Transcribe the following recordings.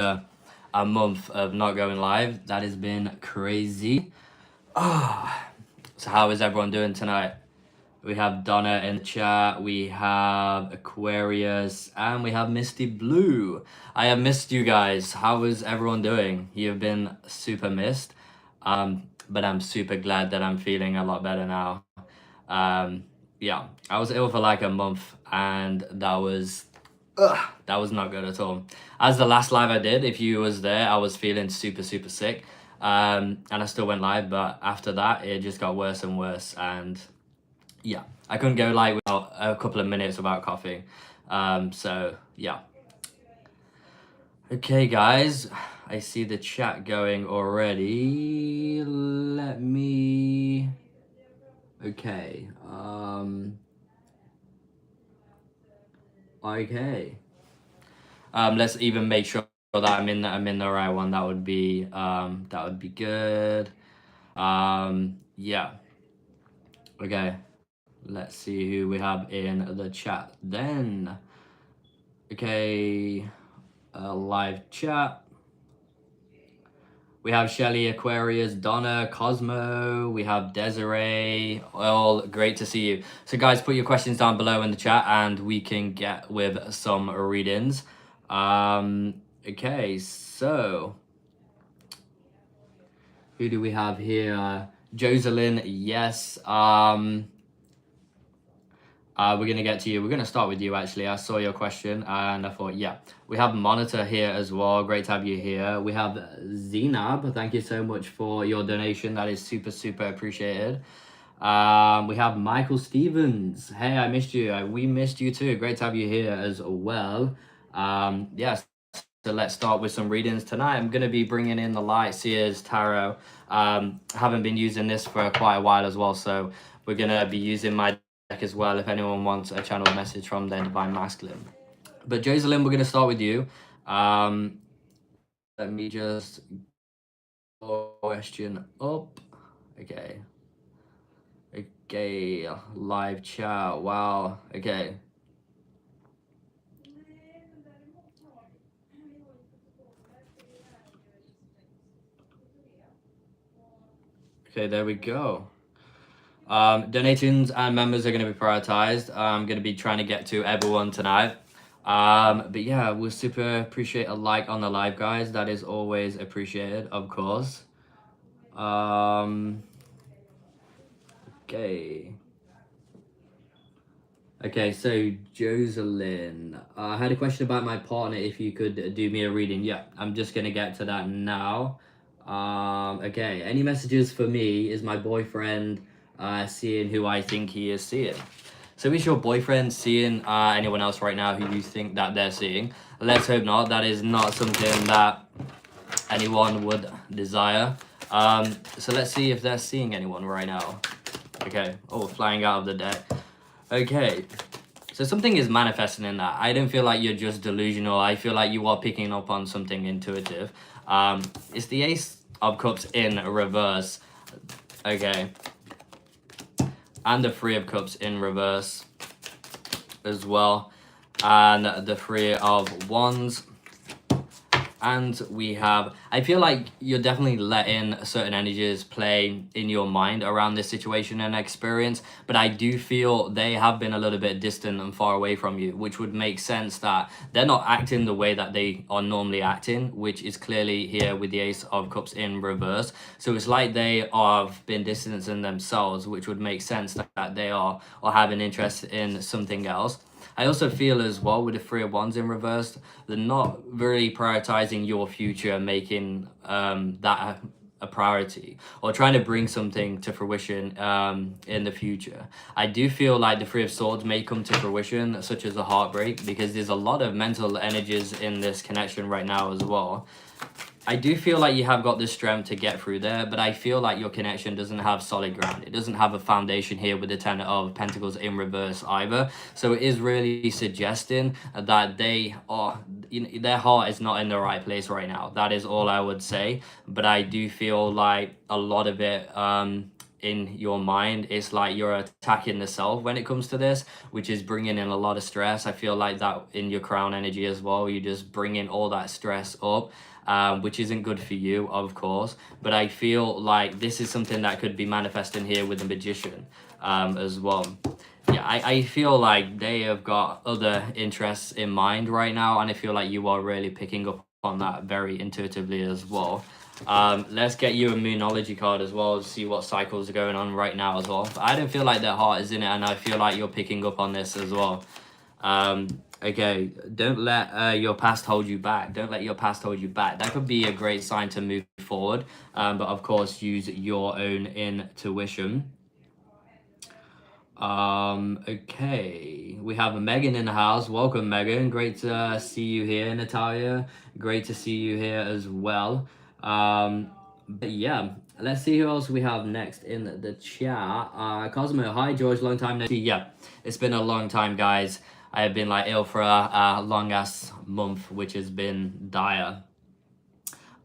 a month of not going live. That has been crazy. So how is everyone doing tonight? We have Donna in the chat, we have Aquarius, and we have Misty Blue. I have missed you guys. How is everyone doing? You've been super missed. But I'm super glad that I'm feeling a lot better now. Yeah, I was ill for like a month, and that was not good at all. As the last live I did, if you was there, I was feeling super sick, and I still went live, but after that it just got worse and worse, and yeah, I couldn't go live without a couple of minutes without coughing. So yeah. Okay guys, I see the chat going already. Let me... Okay. Okay. Let's even make sure that I'm in the right one. That would be good. Yeah. Okay. Let's see who we have in the chat then. Okay. Live chat. We have Shelly, Aquarius, Donna, Cosmo, we have Desiree, all great to see you. So guys, put your questions down below in the chat and we can get with some readings. Okay, so who do we have here? Joseline, yes. We're gonna get to you. We're gonna start with you actually. I saw your question and I thought, yeah. We have Monitor here as well. Great to have you here. We have Zanab. Thank you so much for your donation. That is super appreciated. We have Michael Stevens. Hey, I missed you. We missed you too. Great to have you here as well. Yes. So let's start with some readings tonight. I'm going to be bringing in the Light Seers Tarot. Haven't been using this for quite a while as well, so we're going to be using my deck as well if anyone wants a channel message from their Divine Masculine. But Joseline, we're going to start with you. Let me just question up. Okay. Okay, live chat. Wow. Okay. Okay, there we go. Donations and members are going to be prioritized. I'm going to be trying to get to everyone tonight. But yeah, we'll super appreciate a like on the live, guys. That is always appreciated, of course. Okay. Okay, so Joseline, I had a question about my partner. If you could do me a reading. Yeah, I'm just going to get to that now. Okay, any messages for me? Is my boyfriend seeing who I think he is seeing? So is your boyfriend seeing anyone else right now who you think that they're seeing? Let's hope not. That is not something that anyone would desire. So let's see if they're seeing anyone right now. Okay. Oh, flying out of the deck. Okay. So something is manifesting in that. I don't feel like you're just delusional. I feel like you are picking up on something intuitive. It's the Ace of Cups in reverse. Okay. And the Three of Cups in reverse as well. And the Three of Wands. And we have, I feel like you're definitely letting certain energies play in your mind around this situation and experience, but I do feel they have been a little bit distant and far away from you, which would make sense that they're not acting the way that they are normally acting, which is clearly here with the Ace of Cups in reverse. So it's like they have been distancing themselves, which would make sense that they are or have an interest in something else. I also feel as well with the Three of Wands in reverse, they're not really prioritizing your future, making that a priority, or trying to bring something to fruition in the future. I do feel like the Three of Swords may come to fruition, such as a heartbreak, because there's a lot of mental energies in this connection right now as well. I do feel like you have got the strength to get through there, but I feel like your connection doesn't have solid ground. It doesn't have a foundation here with the Ten of Pentacles in reverse either. So it is really suggesting that they are, their heart is not in the right place right now. That is all I would say. But I do feel like a lot of it in your mind. It's like you're attacking the self when it comes to this, which is bringing in a lot of stress. I feel like that in your crown energy as well. You just bring in all that stress up, which isn't good for you, of course. But I feel like this is something that could be manifesting here with the magician as well. Yeah, I feel like they have got other interests in mind right now, and I feel like you are really picking up on that very intuitively as well. Let's get you a Moonology card as well to see what cycles are going on right now as well. But I don't feel like their heart is in it, and I feel like you're picking up on this as well. Okay, don't let your past hold you back. Don't let your past hold you back. That could be a great sign to move forward, but of course use your own intuition. Okay, we have Megan in the house. Welcome, Megan. Great to see you here. Nataria, great to see you here as well. But yeah, let's see who else we have next in the chat. Cosmo, hi George, long time no see. Yeah, it's been a long time, guys. I have been like ill for a long ass month, which has been dire.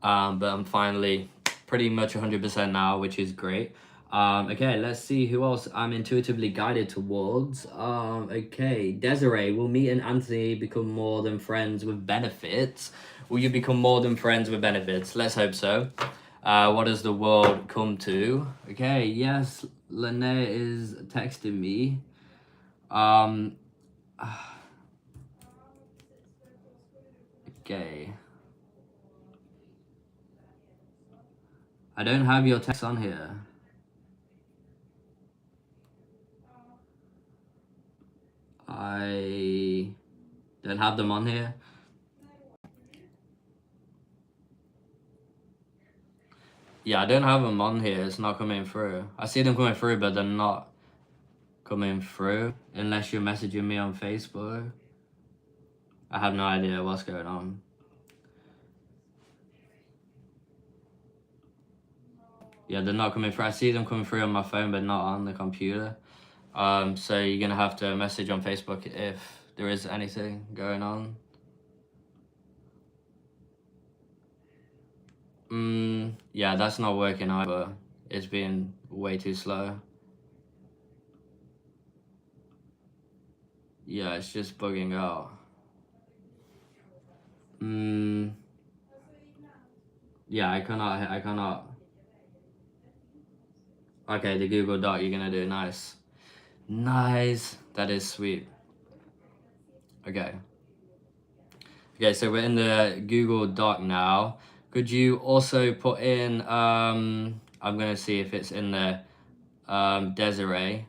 But I'm finally pretty much 100% now, which is great. Okay, let's see who else I'm intuitively guided towards. Okay, Desiree, will me and Anthony become more than friends with benefits? Will you become more than friends with benefits? Let's hope so. What does the world come to? Okay, yes, Linnéa is texting me. Okay. I don't have your text on here. I don't have them on here. Yeah, I don't have them on here. It's not coming through. I see them coming through, but they're not coming through unless you're messaging me on Facebook. I have no idea what's going on. Yeah, they're not coming through. I see them coming through on my phone, but not on the computer. So you're gonna have to message on Facebook if there is anything going on. Yeah, that's not working either. It's been way too slow. Yeah, it's just bugging out. Yeah, I cannot. Okay, the Google Doc you're gonna do, nice. Nice, that is sweet. Okay. Okay, so we're in the Google Doc now. Could you also put in, I'm gonna see if it's in there, Desiree.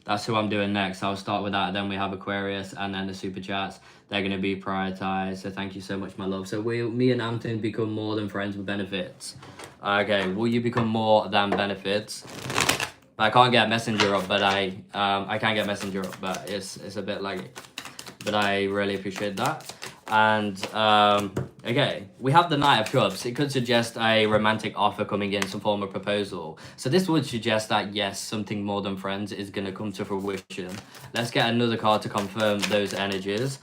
That's who I'm doing next. I'll start with that. Then we have Aquarius and then the super chats. They're going to be prioritized. So thank you so much, my love. So me and Anthony become more than friends with benefits. Okay, will you become more than benefits? I can't get Messenger up, but I can get Messenger up, but it's a bit laggy. But I really appreciate that. And okay, we have the Knight of Cups. It could suggest a romantic offer coming in, some form of proposal. So this would suggest that yes, something more than friends is going to come to fruition. Let's get another card to confirm those energies.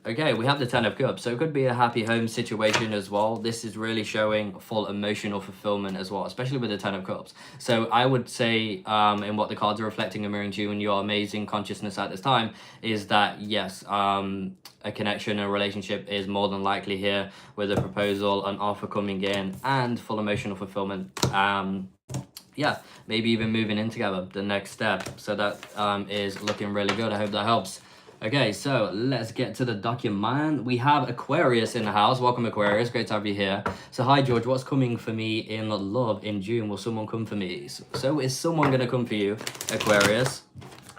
Okay, we have the Ten of Cups, so it could be a happy home situation as well. This is really showing full emotional fulfillment as well, especially with the Ten of Cups. So I would say in what the cards are reflecting and mirroring to you and your amazing consciousness at this time is that yes, a connection, a relationship is more than likely here with a proposal, an offer coming in, and full emotional fulfillment. Yeah, maybe even moving in together, the next step. So that is looking really good. I hope that helps. Okay, so let's get to the document. We have Aquarius in the house. Welcome, Aquarius. Great to have you here. So, hi, George. What's coming for me in love in June? Will someone come for me? So is someone going to come for you, Aquarius?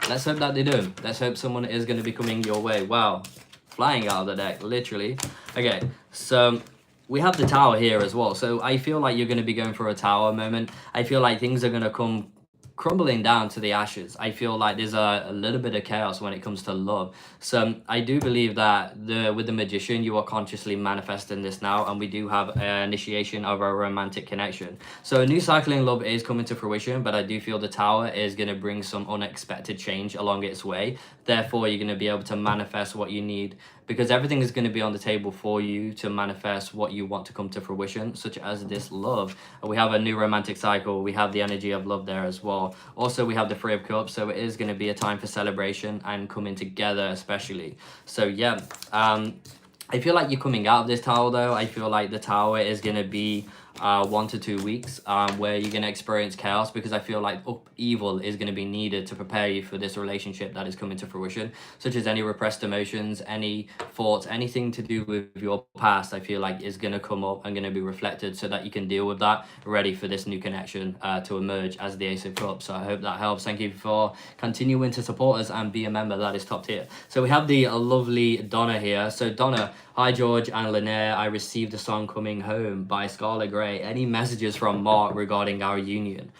Let's hope that they do. Let's hope someone is going to be coming your way. Wow. Flying out of the deck, literally. Okay, so we have the Tower here as well. So I feel like you're going to be going for a Tower moment. I feel like things are going to come crumbling down to the ashes. I feel like there's a little bit of chaos when it comes to love. So I do believe that with the Magician, you are consciously manifesting this now, and we do have an initiation of a romantic connection. So a new cycle in love is coming to fruition, but I do feel the Tower is going to bring some unexpected change along its way. Therefore, you're going to be able to manifest what you need because everything is going to be on the table for you to manifest what you want to come to fruition, such as this love. We have a new romantic cycle. We have the energy of love there as well. Also, we have the Three of Cups, so it is going to be a time for celebration and coming together, especially. So yeah, I feel like you're coming out of this tower though. I feel like the tower is going to be 1 to 2 weeks where you're going to experience chaos, because I feel like upheaval is going to be needed to prepare you for this relationship that is coming to fruition, such as any repressed emotions, any thoughts, anything to do with your past. I feel like is going to come up and going to be reflected so that you can deal with that, ready for this new connection to emerge as the Ace of Cups. So I hope that helps. Thank you for continuing to support us and be a member. That is top tier. So we have the lovely Donna here. So Donna, hi George and Linnéa, I received a song Coming Home by Scarlet Grey. Any messages from Mark regarding our union?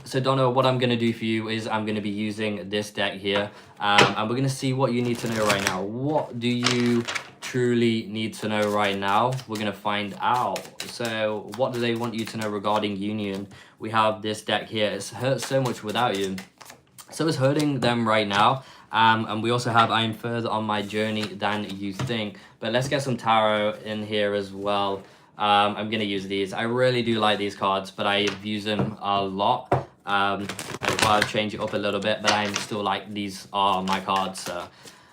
So Donna, what I'm going to do for you is I'm going to be using this deck here, and we're going to see what you need to know right now. What do you truly need to know right now? We're going to find out. So what do they want you to know regarding union? We have this deck here. It's hurt so much without you, so it's hurting them right now. And we also have I am further on my journey than you think. But let's get some tarot in here as well. I'm going to use these. I really do like these cards, but I've used them a lot. I'll change it up a little bit, but I'm still like, these are my cards. So.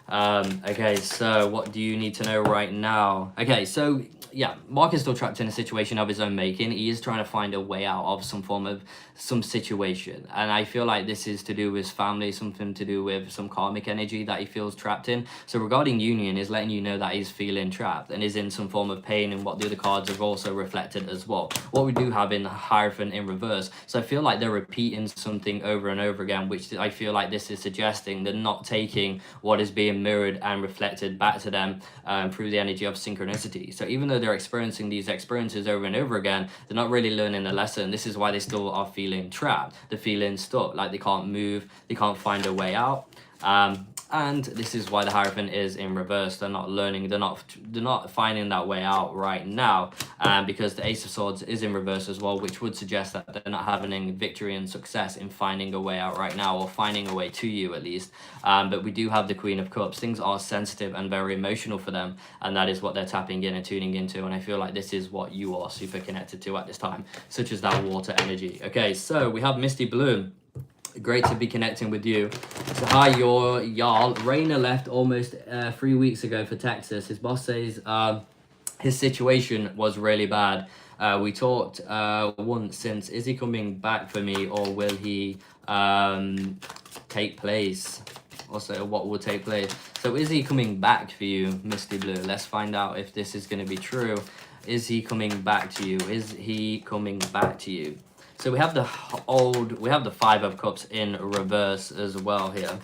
Okay, so what do you need to know right now? Okay, so yeah, Mark is still trapped in a situation of his own making. He is trying to find a way out of some situation, and I feel like this is to do with his family, something to do with some karmic energy that he feels trapped in. So regarding union is letting you know that he's feeling trapped and is in some form of pain, and what the other cards have also reflected as well. What we do have in the Hierophant in reverse, so I feel like they're repeating something over and over again, which I feel like this is suggesting they're not taking what is being mirrored and reflected back to them through the energy of synchronicity. So even though they're experiencing these experiences over and over again, they're not really learning the lesson. This is why they still are feeling trapped. They're feeling stuck, like they can't move, they can't find a way out. And this is why the Hierophant is in reverse. They're not learning, they're not finding that way out right now, because the Ace of Swords is in reverse as well, which would suggest that they're not having victory and success in finding a way out right now, or finding a way to you at least. But we do have the Queen of Cups. Things are sensitive and very emotional for them, and that is what they're tapping in and tuning into, and I feel like this is what you are super connected to at this time, such as that water energy. Okay, so we have Misty Bloom. Great to be connecting with you. So hi, your Jarl. Rainer left almost 3 weeks ago for Texas. His boss says his situation was really bad. We talked once since. Is he coming back for me, or will he take place? Also, what will take place? So is he coming back for you, Misty Blue? Let's find out if this is going to be true. Is he coming back to you? Is he coming back to you? So we have the Five of Cups in reverse as well here.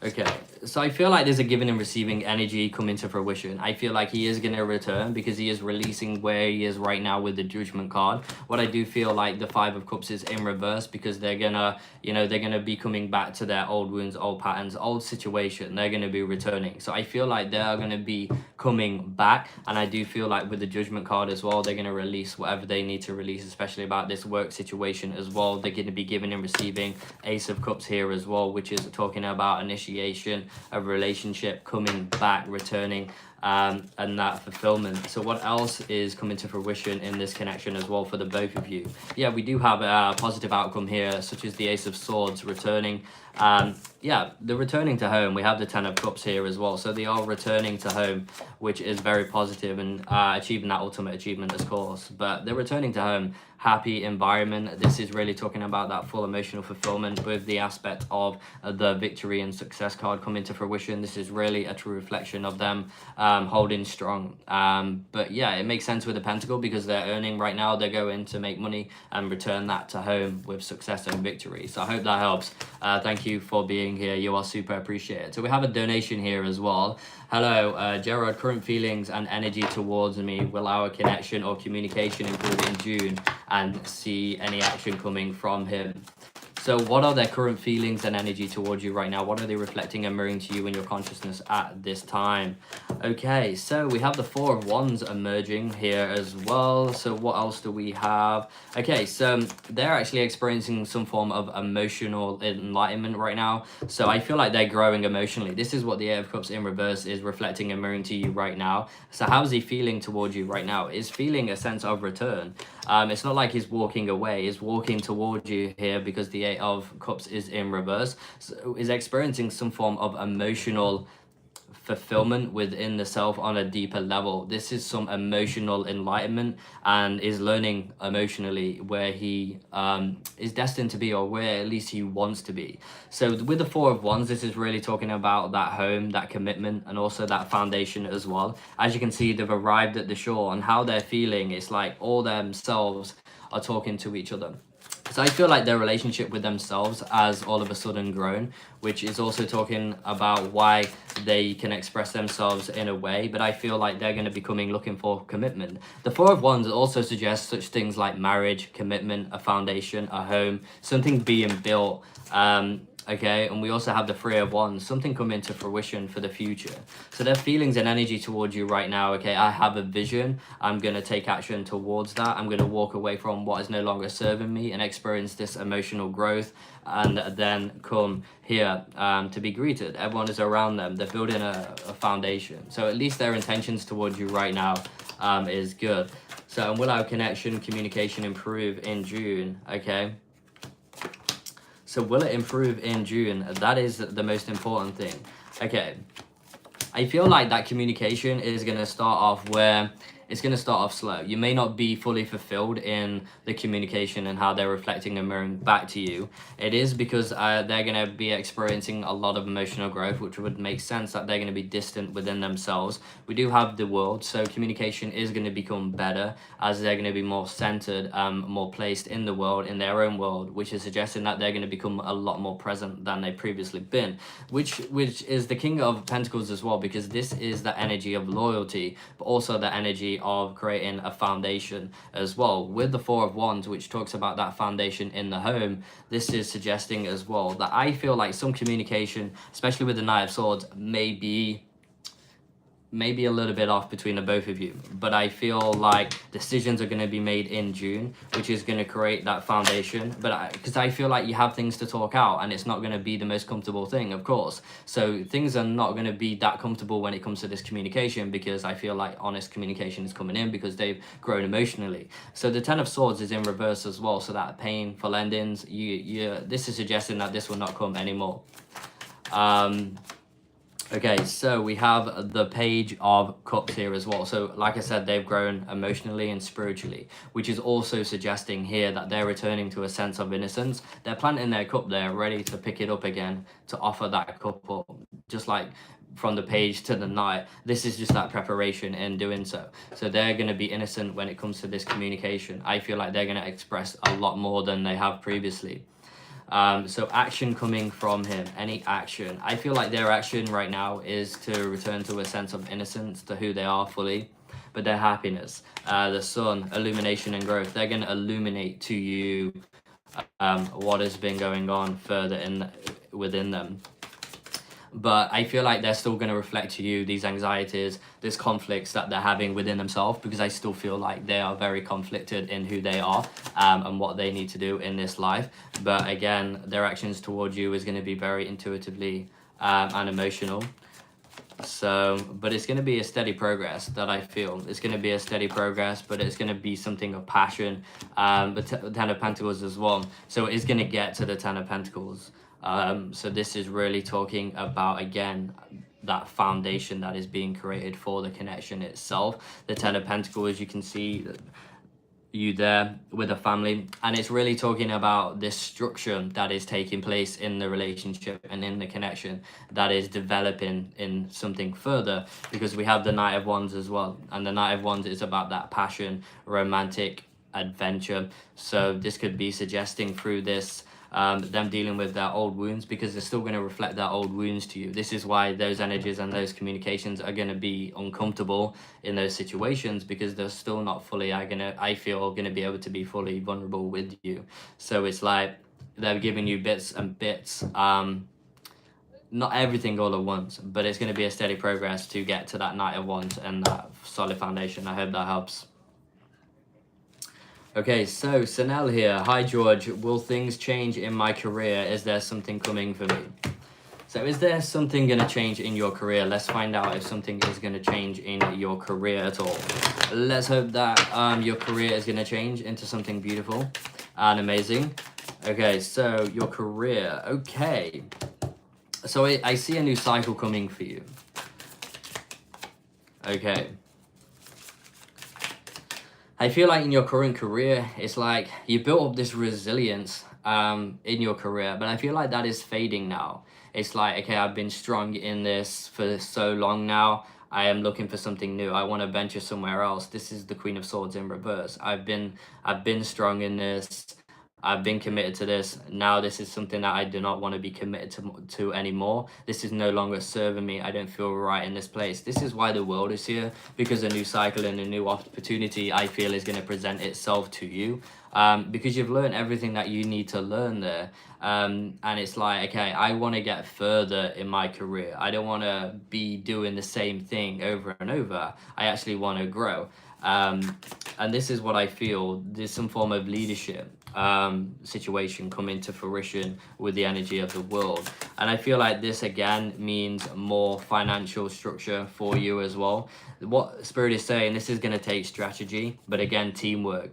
Okay, so I feel like there's a giving and receiving energy coming to fruition. I feel like he is going to return because he is releasing where he is right now with the Judgment card. What I do feel like the Five of Cups is in reverse, because they're gonna, they're gonna be coming back to their old wounds, old patterns, old situation. They're gonna be returning. So I feel like they're gonna be coming back, and I do feel like with the Judgment card as well, they're gonna release whatever they need to release, especially about this work situation as well. They're gonna be giving and receiving. Ace of Cups here as well, which is talking about initiation, a relationship coming back, returning, and that fulfillment. So what else is coming to fruition in this connection as well for the both of you? Yeah, we do have a positive outcome here, such as the Ace of Swords returning. Yeah, they're returning to home. We have the Ten of Cups here as well, so they are returning to home, which is very positive, and achieving that ultimate achievement, of course. But they're returning to home, happy environment. This is really talking about that full emotional fulfillment with the aspect of the victory and success card coming to fruition. This is really a true reflection of them holding strong. But yeah, it makes sense with the Pentacle, because they're earning right now. They're going to make money and return that to home with success and victory. So I hope that helps. Thank you for being here. You are super appreciated. So we have a donation here as well. Hello, Gerard. Current feelings and energy towards me. Will our connection or communication improve in June, and see any action coming from him? So what are their current feelings and energy towards you right now? What are they reflecting and mirroring to you in your consciousness at this time? Okay, so we have the Four of Wands emerging here as well. So what else do we have? Okay, so they're actually experiencing some form of emotional enlightenment right now. So I feel like they're growing emotionally. This is what the Eight of Cups in reverse is reflecting and mirroring to you right now. So how's he feeling towards you right now? He's feeling a sense of return. It's not like he's walking away. He's walking towards you here because the Eight of Cups is in reverse. So he's experiencing some form of emotional fulfillment within the self on a deeper level. This is some emotional enlightenment and is learning emotionally where he is destined to be, or where at least he wants to be. So with the Four of Wands, this is really talking about that home, that commitment, and also that foundation as well. As you can see, they've arrived at the shore, and how they're feeling, it's like all themselves are talking to each other. So I feel like their relationship with themselves has all of a sudden grown, which is also talking about why they can express themselves in a way, but I feel like they're going to be looking for commitment. The Four of Wands also suggests such things like marriage, commitment, a foundation, a home, something being built. Okay, and we also have the Three of Wands, something coming to fruition for the future. So their feelings and energy towards you right now, okay, I have a vision, I'm going to take action towards that, I'm going to walk away from what is no longer serving me and experience this emotional growth, and then come here to be greeted. Everyone is around them, they're building a foundation. So at least their intentions towards you right now is good. So will our connection, communication improve in June? Okay. So will it improve in June? That is the most important thing. Okay. I feel like that communication is going to start off where it's going to start off slow. You may not be fully fulfilled in the communication and how they're reflecting and mirroring back to you. It is because they're going to be experiencing a lot of emotional growth, which would make sense that they're going to be distant within themselves. We do have the world, so communication is going to become better as they're going to be more centered, more placed in the world, in their own world, which is suggesting that they're going to become a lot more present than they've previously been, which is the King of Pentacles as well, because this is the energy of loyalty, but also the energy of creating a foundation as well. With the Four of Wands, which talks about that foundation in the home, this is suggesting as well that I feel like some communication, especially with the Knight of Swords, may be maybe a little bit off between the both of you, but I feel like decisions are going to be made in June, which is going to create that foundation. But because I feel like you have things to talk out, and it's not going to be the most comfortable thing, of course. So things are not going to be that comfortable when it comes to this communication, because I feel like honest communication is coming in because they've grown emotionally. So the Ten of Swords is in reverse as well, so that painful endings, this is suggesting that this will not come anymore. Okay, so we have the Page of Cups here as well. So like I said, they've grown emotionally and spiritually, which is also suggesting here that they're returning to a sense of innocence. They're planting their cup there, ready to pick it up again, to offer that cup up, just like from the Page to the Knight. This is just that preparation in doing so. So they're going to be innocent when it comes to this communication. I feel like they're going to express a lot more than they have previously. So action coming from him, any action. I feel like their action right now is to return to a sense of innocence, to who they are fully, but their happiness, the sun, illumination and growth, they're going to illuminate to you what has been going on further within them. But I feel like they're still going to reflect to you these anxieties, these conflicts that they're having within themselves, because I still feel like they are very conflicted in who they are and what they need to do in this life. But again, their actions towards you is going to be very intuitively and emotional. So, but it's going to be a steady progress that I feel. It's going to be a steady progress, but it's going to be something of passion. The Ten of Pentacles as well. So it is going to get to the Ten of Pentacles. So this is really talking about, again, that foundation that is being created for the connection itself. The Ten of Pentacles, you can see you there with a family, and it's really talking about this structure that is taking place in the relationship and in the connection that is developing in something further, because we have the Knight of Wands as well, and the Knight of Wands is about that passion, romantic adventure. So this could be suggesting through this them dealing with their old wounds, because they're still going to reflect their old wounds to you. This is why those energies and those communications are going to be uncomfortable in those situations, because they're still not fully, I feel, going to be able to be fully vulnerable with you. So it's like they're giving you bits and bits, not everything all at once, but it's going to be a steady progress to get to that Knight of Wands and that solid foundation. I hope that helps. Okay, so Sanel here. Hi George, will things change in my career? Is there something coming for me? So is there something going to change in your career? Let's find out if something is going to change in your career at all. Let's hope that your career is going to change into something beautiful and amazing. Okay, so your career. Okay. So I see a new cycle coming for you. Okay. I feel like in your current career, it's like you built up this resilience in your career, but I feel like that is fading now. It's like, okay, I've been strong in this for so long now. I am looking for something new. I want to venture somewhere else. This is the Queen of Swords in reverse. I've been strong in this. I've been committed to this. Now this is something that I do not want to be committed to anymore. This is no longer serving me. I don't feel right in this place. This is why the world is here, because a new cycle and a new opportunity I feel is going to present itself to you. Because you've learned everything that you need to learn there. And it's like, okay, I want to get further in my career. I don't want to be doing the same thing over and over. I actually want to grow. And this is what I feel. There's some form of leadership situation coming to fruition with the energy of the world, and I feel like this again means more financial structure for you as well. What Spirit is saying, this is going to take strategy, but again, teamwork,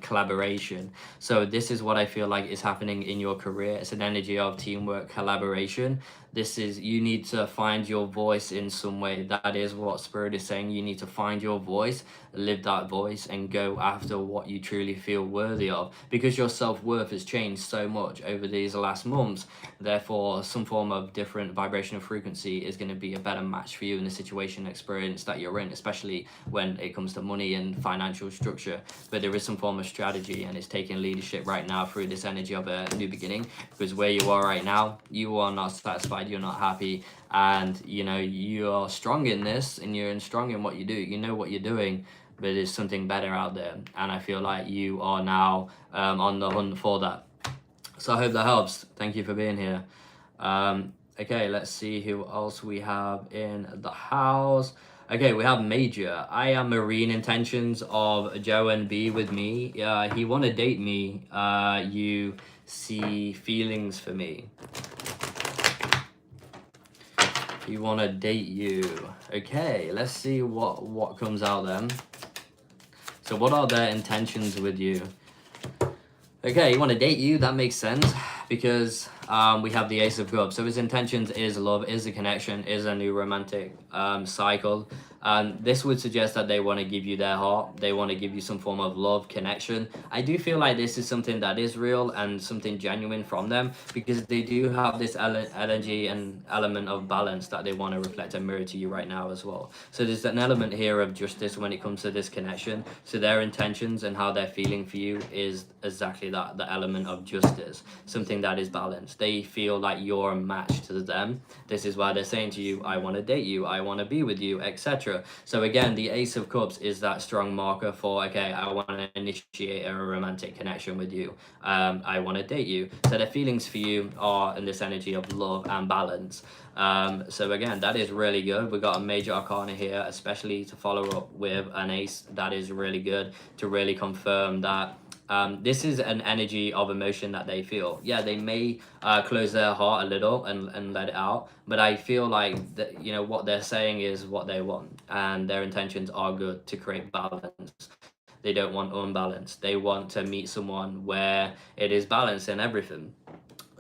collaboration. So this is what I feel like is happening in your career. It's an energy of teamwork, collaboration. This is, you need to find your voice in some way. That is what Spirit is saying. You need to find your voice, live that voice, and go after what you truly feel worthy of, because your self-worth has changed so much over these last months. Therefore, some form of different vibrational frequency is going to be a better match for you in the situation experience that you're in, especially when it comes to money and financial structure. But there is some form of strategy, and it's taking leadership right now through this energy of a new beginning, because where you are right now, you are not satisfied, you're not happy, and you know you're strong in this and you're strong in what you do, you know what you're doing, but there's something better out there, and I feel like you are now on the hunt for that. So I hope that helps. Thank you for being here. Okay, let's see who else we have in the house. Okay, we have Major. I am marine intentions of Joe and B with me. He want to date me. You see feelings for me. You want to date you. Okay, let's see what comes out then. So what are their intentions with you? Okay, you want to date you, that makes sense, because we have the Ace of Cups. So his intentions is love, is a connection, is a new romantic cycle. This would suggest that they want to give you their heart. They want to give you some form of love, connection. I do feel like this is something that is real and something genuine from them, because they do have this energy and element of balance that they want to reflect and mirror to you right now as well. So there's an element here of justice when it comes to this connection. So their intentions and how they're feeling for you is exactly that, the element of justice, something that is balanced. They feel like you're a match to them. This is why they're saying to you, I want to date you, I want to be with you, etc. So again, the Ace of Cups is that strong marker for, okay, I want to initiate a romantic connection with you. I want to date you. So the feelings for you are in this energy of love and balance. So again, that is really good. We got a major arcana here, especially to follow up with an ace. That is really good to really confirm that this is an energy of emotion that they feel. Yeah, they may close their heart a little and let it out, but I feel like that, you know, what they're saying is what they want, and their intentions are good to create balance. They don't want unbalance. They want to meet someone where it is balanced in everything.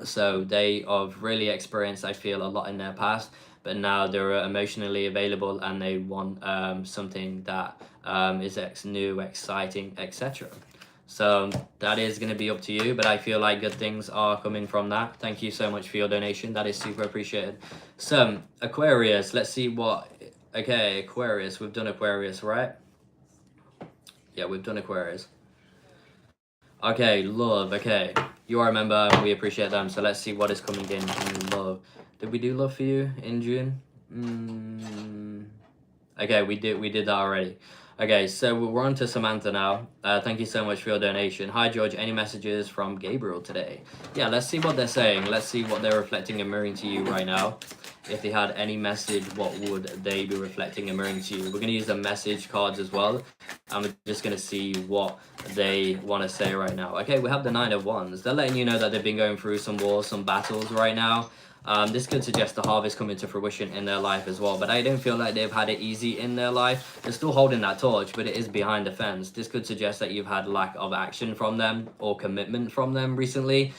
So they have really experienced, I feel, a lot in their past, but now they're emotionally available and they want something that is new, exciting, etc. So that is going to be up to you, but I feel like good things are coming from that. Thank you so much for your donation. That is super appreciated. So Aquarius, let's see what... Okay, Aquarius, we've done Aquarius, right? Yeah, we've done Aquarius. Okay, love, okay. You are a member, we appreciate them. So let's see what is coming in love. Did we do love for you in June? Okay, we did that already. Okay, so we're on to Samantha now. Thank you so much for your donation. Hi George, any messages from Gabriel today? Yeah, let's see what they're saying. Let's see what they're reflecting and mirroring to you right now. If they had any message, what would they be reflecting and mirroring to you? We're gonna use the message cards as well. I'm just gonna see what they want to say right now. Okay, we have the Nine of Wands. They're letting you know that they've been going through some wars, some battles right now. This could suggest the harvest coming to fruition in their life as well, but I don't feel like they've had it easy in their life. They're still holding that torch, but it is behind the fence. This could suggest that you've had lack of action from them or commitment from them recently.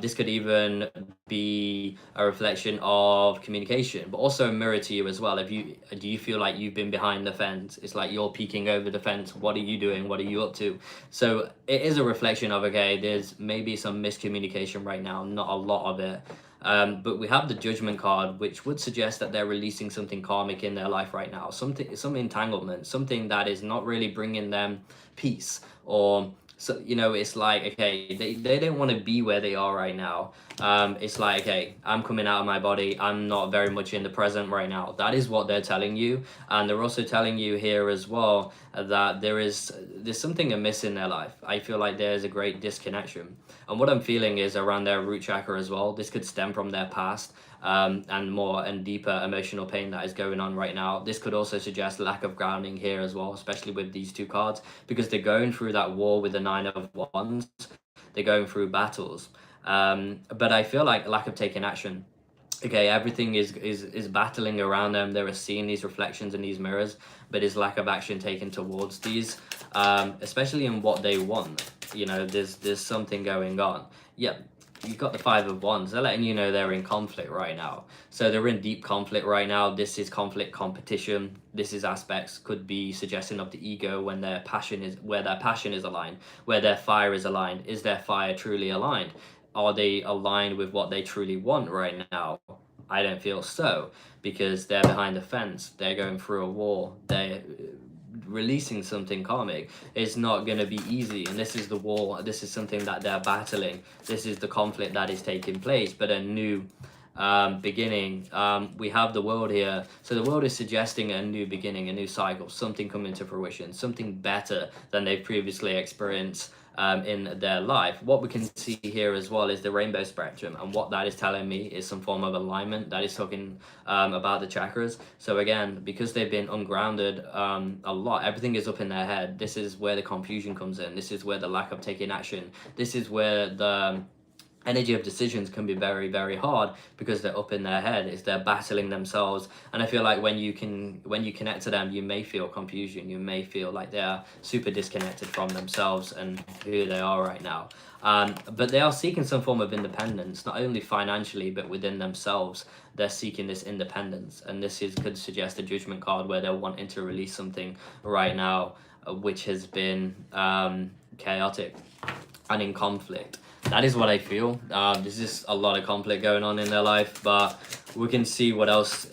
This could even be a reflection of communication, but also a mirror to you as well. If you do you feel like you've been behind the fence? It's like you're peeking over the fence. What are you doing? What are you up to? So it is a reflection of, okay, there's maybe some miscommunication right now, not a lot of it. But we have the Judgment card, which would suggest that they're releasing something karmic in their life right now, some entanglement, something that is not really bringing them peace, or so it's like, okay, they don't want to be where they are right now. It's like, okay, I'm coming out of my body, I'm not very much in the present right now. That is what they're telling you, and they're also telling you here as well that there's something amiss in their life. I feel like there's a great disconnection, and what I'm feeling is around their root chakra as well. This could stem from their past, and more and deeper emotional pain that is going on right now. This could also suggest lack of grounding here as well, especially with these two cards, because they're going through that war with the Nine of Wands. They're going through battles, but I feel like lack of taking action. Okay, everything is battling around them. They're seeing these reflections in these mirrors, but is lack of action taken towards these, especially in what they want. There's something going on. Yep, you've got the Five of Wands. They're letting you know they're in conflict right now. So they're in deep conflict right now. This is conflict, competition. This is aspects, could be suggesting of the ego when their passion is aligned, where their fire is aligned. Is their fire truly aligned? Are they aligned with what they truly want right now? I don't feel so, because they're behind the fence. They're going through a war. They're releasing something karmic. It's not going to be easy, and this is the war. This is something that they're battling. This is the conflict that is taking place, but a new beginning. We have the world here, so the world is suggesting a new beginning, a new cycle, something coming to fruition, something better than they've previously experienced in their life. What we can see here as well is the rainbow spectrum, and what that is telling me is some form of alignment that is talking about the chakras. So again, because they've been ungrounded a lot, everything is up in their head. This is where the confusion comes in. This is where the lack of taking action. This is where the energy of decisions can be very, very hard, because they're up in their head. It's they're battling themselves, and I feel like when you connect to them, you may feel confusion. You may feel like they're super disconnected from themselves and who they are right now. But they are seeking some form of independence, not only financially but within themselves. They're seeking this independence, and could suggest a Judgment card where they're wanting to release something right now, which has been chaotic and in conflict. That is what I feel. There's just a lot of conflict going on in their life, but we can see what else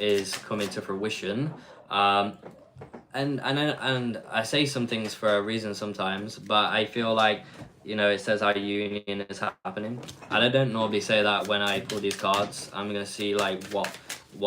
is coming to fruition. And I say some things for a reason sometimes, but I feel like, it says our union is happening, and I don't normally say that when I pull these cards. I'm gonna see like what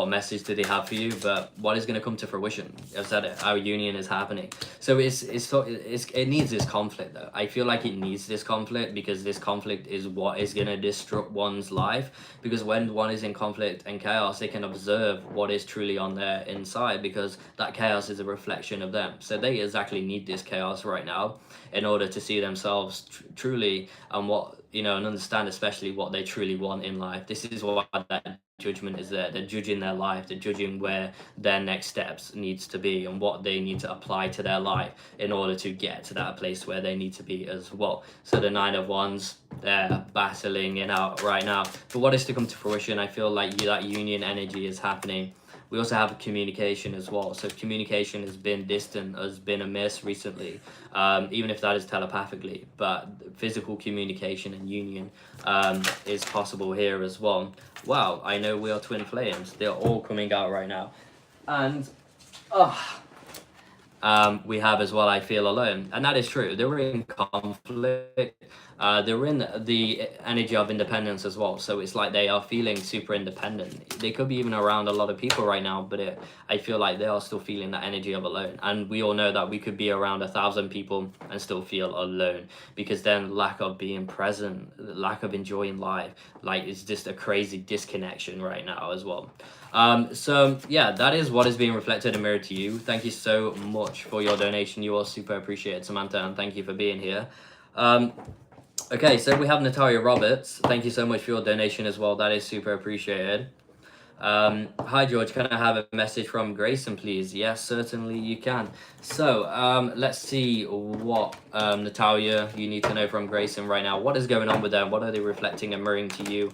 message do they have for you, but what is going to come to fruition? I've said it, our union is happening. So it needs this conflict though. I feel like it needs this conflict, because this conflict is what is going to disrupt one's life, because when one is in conflict and chaos, they can observe what is truly on their inside, because that chaos is a reflection of them. So they exactly need this chaos right now in order to see themselves truly, and and understand especially what they truly want in life. This is what that Judgment is there. They're judging their life. They're judging where their next steps needs to be, and what they need to apply to their life in order to get to that place where they need to be as well. So the Nine of Wands, they're battling it out right now. But what is to come to fruition? I feel like that union energy is happening. We also have communication as well. So communication has been distant, has been amiss recently, even if that is telepathically. But physical communication and union is possible here as well. Wow, I know we are twin flames. They're all coming out right now. And we have as well, I feel alone. And that is true. They were in conflict. They're in the energy of independence as well. So it's like they are feeling super independent. They could be even around a lot of people right now, but I feel like they are still feeling that energy of alone. And we all know that we could be around 1,000 people and still feel alone, because then lack of being present, lack of enjoying life, like it's just a crazy disconnection right now as well. So yeah, that is what is being reflected and mirrored to you. Thank you so much for your donation. You are super appreciated, Samantha, and thank you for being here. Okay, so we have Nataria Roberts. Thank you so much for your donation as well. That is super appreciated. Hi George, can I have a message from Grayson, please? Yes, certainly you can. So let's see what Natalia, you need to know from Grayson right now. What is going on with them? What are they reflecting and mirroring to you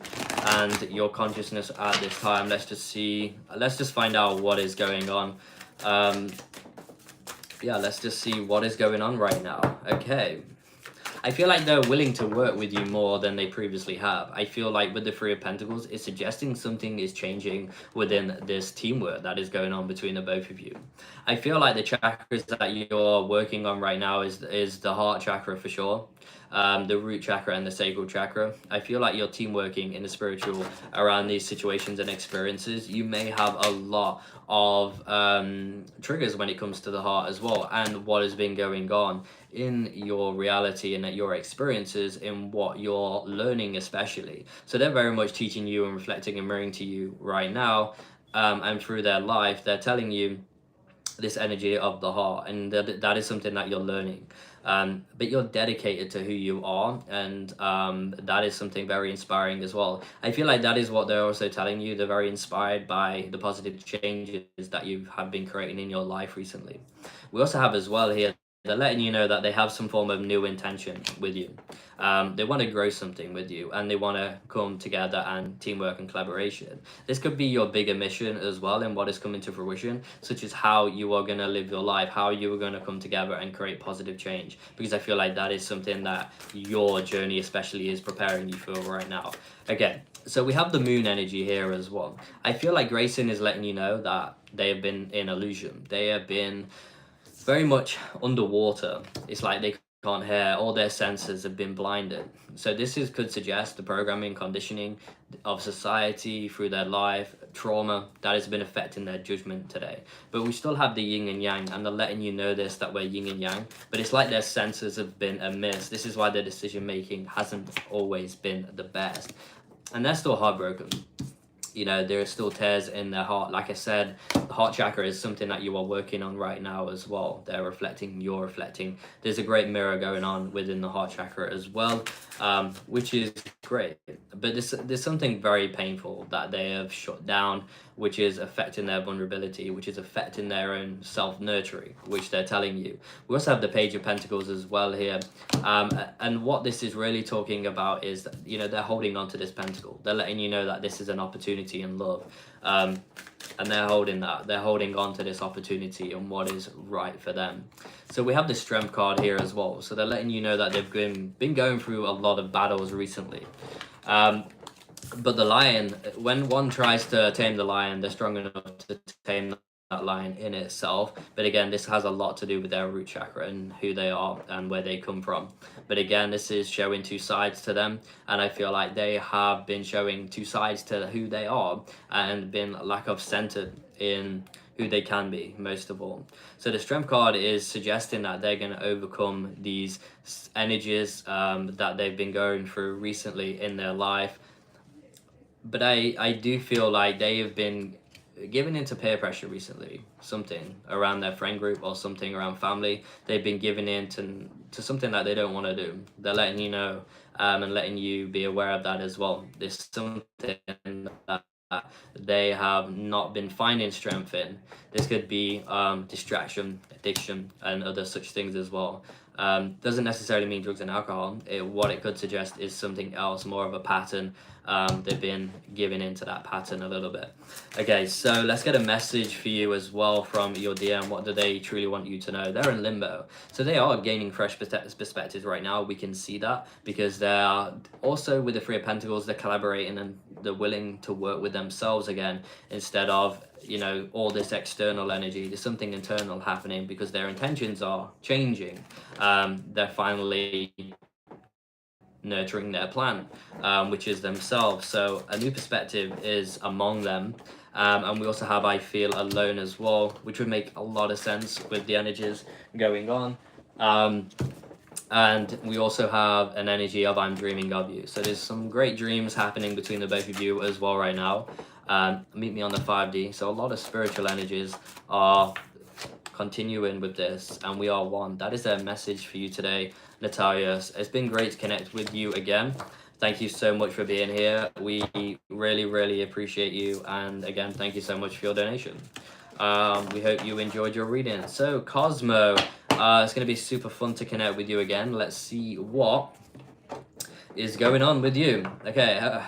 and your consciousness at this time? Let's just see. Let's just find out what is going on. Yeah, let's just see what is going on right now. Okay. I feel like they're willing to work with you more than they previously have. I feel like with the Three of Pentacles, it's suggesting something is changing within this teamwork that is going on between the both of you. I feel like the chakras that you're working on right now is the heart chakra for sure. The root chakra and the sacral chakra. I feel like you're team working in the spiritual around these situations and experiences. You may have a lot of triggers when it comes to the heart as well, and what has been going on in your reality and at your experiences, in what you're learning especially. So they're very much teaching you and reflecting and mirroring to you right now, and through their life they're telling you this energy of the heart, and that is something that you're learning. But you're dedicated to who you are, and that is something very inspiring as well. I feel like that is what they're also telling you. They're very inspired by the positive changes that you have been creating in your life recently. We also have as well here, they're letting you know that they have some form of new intention with you. They want to grow something with you, and they want to come together and teamwork and collaboration. This could be your bigger mission as well in what is coming to fruition, such as how you are going to live your life, how you are going to come together and create positive change, because I feel like that is something that your journey especially is preparing you for right now. Okay, so we have the moon energy here as well. I feel like Grayson is letting you know that they have been in illusion. They have been very much underwater. It's like they can't hear, all their senses have been blinded. So could suggest the programming, conditioning of society through their life, trauma that has been affecting their judgment today. But we still have the yin and yang, and they're letting you know this, that we're yin and yang, but it's like their senses have been amiss. This is why their decision making hasn't always been the best, and they're still heartbroken. You know, there are still tears in their heart. Like I said, the heart chakra is something that you are working on right now as well. They're reflecting, you're reflecting. There's a great mirror going on within the heart chakra as well, which is great. But there's something very painful that they have shut down, which is affecting their vulnerability, which is affecting their own self-nurturing, which they're telling you. We also have the Page of Pentacles as well here. And what this is really talking about is that, you know, they're holding on to this pentacle. They're letting you know that this is an opportunity in love. And they're holding on to this opportunity and what is right for them. So we have the Strength card here as well. So they're letting you know that they've been going through a lot of battles recently. But the lion, when one tries to tame the lion, they're strong enough to tame that lion in itself. But again, this has a lot to do with their root chakra and who they are and where they come from. But again, this is showing two sides to them, and I feel like they have been showing two sides to who they are and been lack of centered in who they can be, most of all. So the Strength card is suggesting that they're going to overcome these energies that they've been going through recently in their life. But I do feel like they have been given into peer pressure recently, something around their friend group or something around family. They've been given into something that they don't want to do. They're letting you know, and letting you be aware of that as well. There's something that they have not been finding strength in. This could be distraction, addiction, and other such things as well. Doesn't necessarily mean drugs and alcohol. What it could suggest is something else, more of a pattern. They've been giving into that pattern a little bit. Okay, so let's get a message for you as well from your DM. What do they truly want you to know? They're in limbo. So they are gaining fresh perspectives right now. We can see that because they're also, with the Three of Pentacles, they're collaborating and they're willing to work with themselves again instead of, you know, all this external energy. There's something internal happening because their intentions are changing. They're finally nurturing their plan, which is themselves. So a new perspective is among them. And we also have I feel alone as well, which would make a lot of sense with the energies going on. And we also have an energy of I'm dreaming of you. So there's some great dreams happening between the both of you as well right now. Meet me on the 5D. So a lot of spiritual energies are continuing with this, and we are one. That is their message for you today, Nataria. It's been great to connect with you again. Thank you so much for being here. We really appreciate you, and again, thank you so much for your donation. We hope you enjoyed your reading. So Cosmo, it's going to be super fun to connect with you again. Let's see what is going on with you. Okay,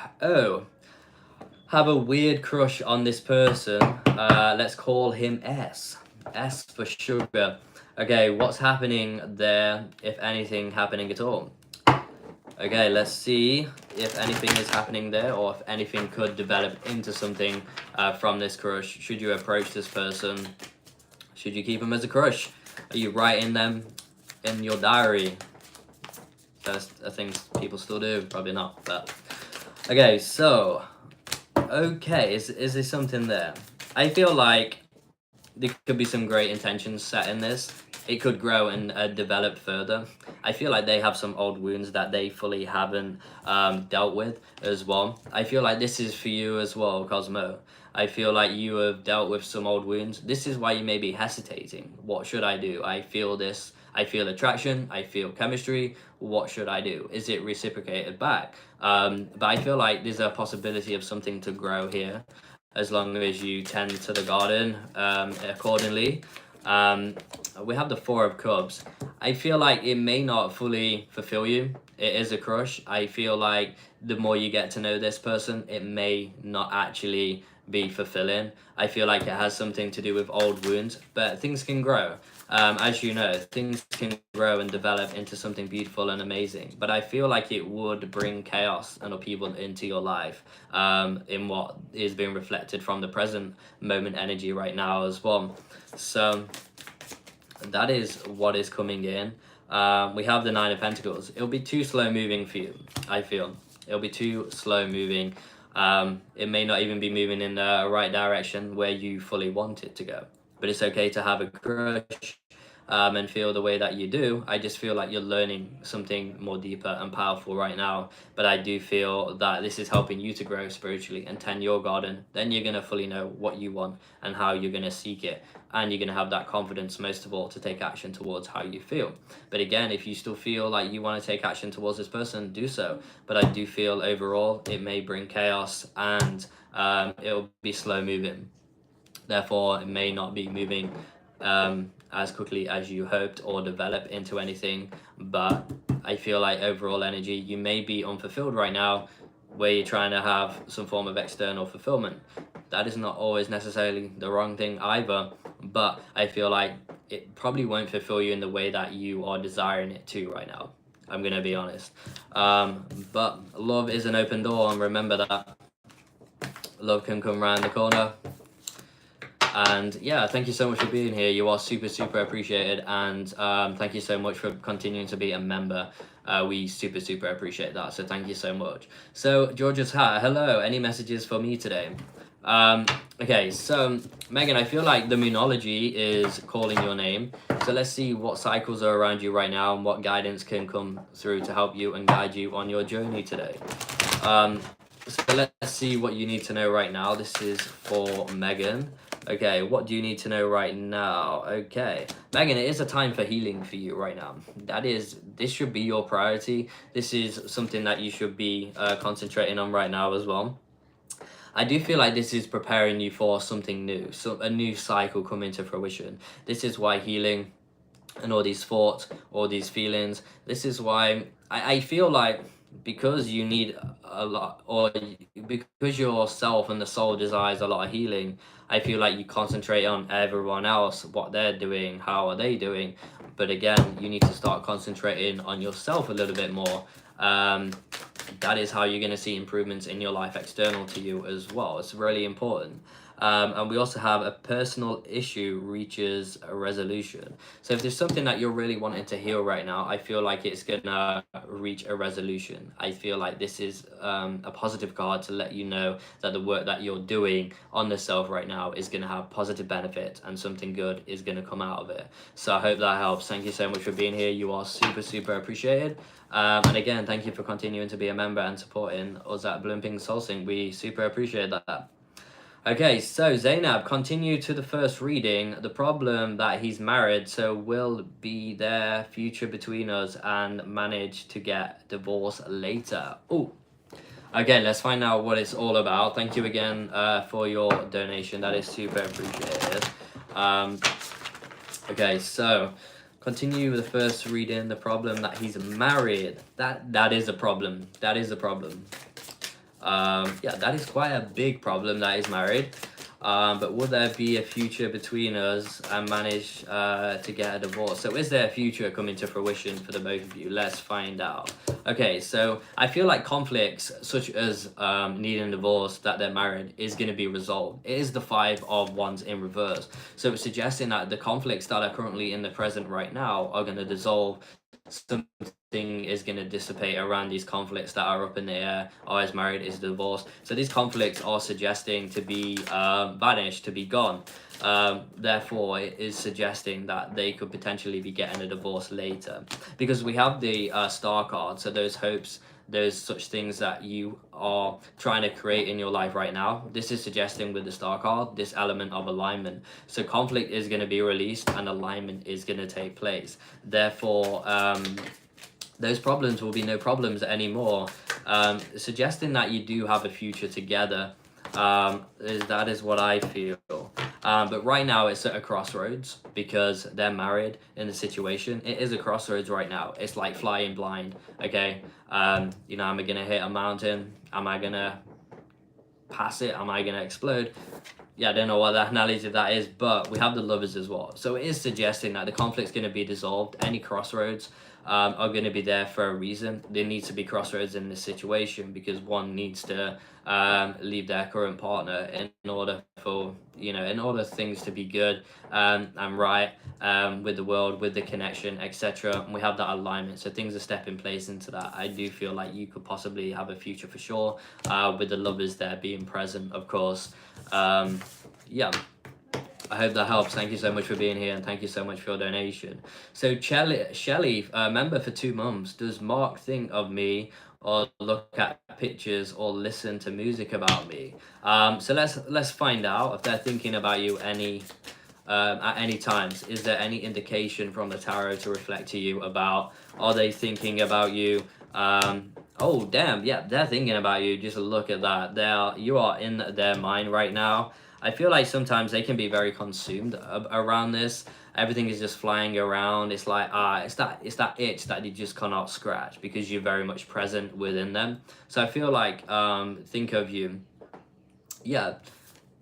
have a weird crush on this person. Let's call him S. S for sugar. Okay, what's happening there, if anything happening at all? Okay, let's see if anything is happening there, or if anything could develop into something from this crush. Should you approach this person? Should you keep them as a crush? Are you writing them in your diary? That's a thing people still do, probably not, but... Okay, so... Okay, is there something there? I feel like there could be some great intentions set in this. It could grow and develop further. I feel like they have some old wounds that they fully haven't dealt with as well. I feel like this is for you as well, Cosmo. I feel like you have dealt with some old wounds. This is why you may be hesitating. What should I do? I feel this. I feel attraction. I feel chemistry. What should I do? Is it reciprocated back? But I feel like there's a possibility of something to grow here, as long as you tend to the garden accordingly. We have the 4 of Cups. I feel like it may not fully fulfill you. It is a crush. I feel like the more you get to know this person, it may not actually be fulfilling. I feel like it has something to do with old wounds, but things can grow. As you know, things can grow and develop into something beautiful and amazing. But I feel like it would bring chaos and upheaval into your life, in what is being reflected from the present moment energy right now as well. So that is what is coming in. We have the 9 of Pentacles. It'll be too slow moving for you, I feel. It'll be too slow moving. It may not even be moving in the right direction where you fully want it to go. But it's okay to have a crush and feel the way that you do. I just feel like you're learning something more deeper and powerful right now. But I do feel that this is helping you to grow spiritually and tend your garden. Then you're going to fully know what you want and how you're going to seek it. And you're going to have that confidence, most of all, to take action towards how you feel. But again, if you still feel like you want to take action towards this person, do so. But I do feel overall it may bring chaos, and it'll be slow moving. Therefore, it may not be moving as quickly as you hoped or develop into anything. But I feel like overall energy, you may be unfulfilled right now, where you're trying to have some form of external fulfillment. That is not always necessarily the wrong thing either, but I feel like it probably won't fulfill you in the way that you are desiring it to right now. I'm gonna be honest. But love is an open door, and remember that love can come around the corner. And yeah, thank you so much for being here. You are super appreciated, and thank you so much for continuing to be a member. We super appreciate that, so thank you so much. So George's hat, hello, any messages for me today? Okay, so Megan, I feel like the Moonology is calling your name, so let's see what cycles are around you right now and what guidance can come through to help you and guide you on your journey today. So let's see what you need to know right now. This is for Megan. Okay, what do you need to know right now? Okay, Megan, it is a time for healing for you right now. This should be your priority. This is something that you should be concentrating on right now as well. I do feel like this is preparing you for something new, so a new cycle coming to fruition. This is why healing and all these thoughts, all these feelings, this is why I feel like, because you need a lot, or because yourself and the soul desires a lot of healing, I feel like you concentrate on everyone else, what they're doing, how are they doing. But again, you need to start concentrating on yourself a little bit more. That is how you're going to see improvements in your life external to you as well. It's really important. And we also have a personal issue reaches a resolution. So if there's something that you're really wanting to heal right now, I feel like it's gonna reach a resolution. I feel like this is a positive card to let you know that the work that you're doing on the self right now is gonna have positive benefit and something good is gonna come out of it. So I hope that helps. Thank you so much for being here. You are super appreciated. And again, thank you for continuing to be a member and supporting us at Blue and Pink SoulSync. We super appreciate that. Okay, so Zanab, continue to the first reading. The problem that he's married, so will be there future between us and manage to get divorced later. Oh, okay, let's find out what it's all about. Thank you again for your donation. That is super appreciated. Okay, so continue with the first reading. The problem that he's married. That is a problem. That is a problem. Yeah, that is quite a big problem that he's married. But would there be a future between us and manage to get a divorce? So is there a future coming to fruition for the both of you? Let's find out. Okay, so I feel like conflicts such as needing a divorce that they're married is going to be resolved. It is the 5 of Wands in reverse. So it's suggesting that the conflicts that are currently in the present right now are going to dissolve. Something is going to dissipate around these conflicts that are up in the air. Oh, is married, is divorced. So these conflicts are suggesting to be vanished, to be gone. Therefore, it is suggesting that they could potentially be getting a divorce later. Because we have the star card, so those hopes, those such things that you are trying to create in your life right now. This is suggesting with the star card, this element of alignment. So conflict is going to be released and alignment is going to take place. Therefore, those problems will be no problems anymore. Suggesting that you do have a future together. That is what I feel. But right now it's at a crossroads because they're married in the situation. It is a crossroads right now. It's like flying blind. Okay, you know, am I gonna hit a mountain? Am I gonna pass it? Am I gonna explode? Yeah, I don't know what that analogy that is, but we have the lovers as well. So it is suggesting that the conflict's going to be dissolved. Any crossroads are going to be there for a reason. There needs to be crossroads in this situation because one needs to leave their current partner in order for, you know, in order things to be good and right with the world, with the connection, etc. And we have that alignment. So things are stepping place into that. I do feel like you could possibly have a future for sure with the lovers there being present, of course. Yeah, I hope that helps. Thank you so much for being here and thank you so much for your donation. So Shelly, member for 2 months, does Mark think of me or look at pictures or listen to music about me? So let's find out if they're thinking about you at any times. Is there any indication from the tarot to reflect to you about, are they thinking about you? Oh damn, yeah, they're thinking about you. Just look at that. You are in their mind right now. I feel like sometimes they can be very consumed around this. Everything is just flying around. It's like it's that itch that you just cannot scratch because you're very much present within them. So I feel like think of you, yeah,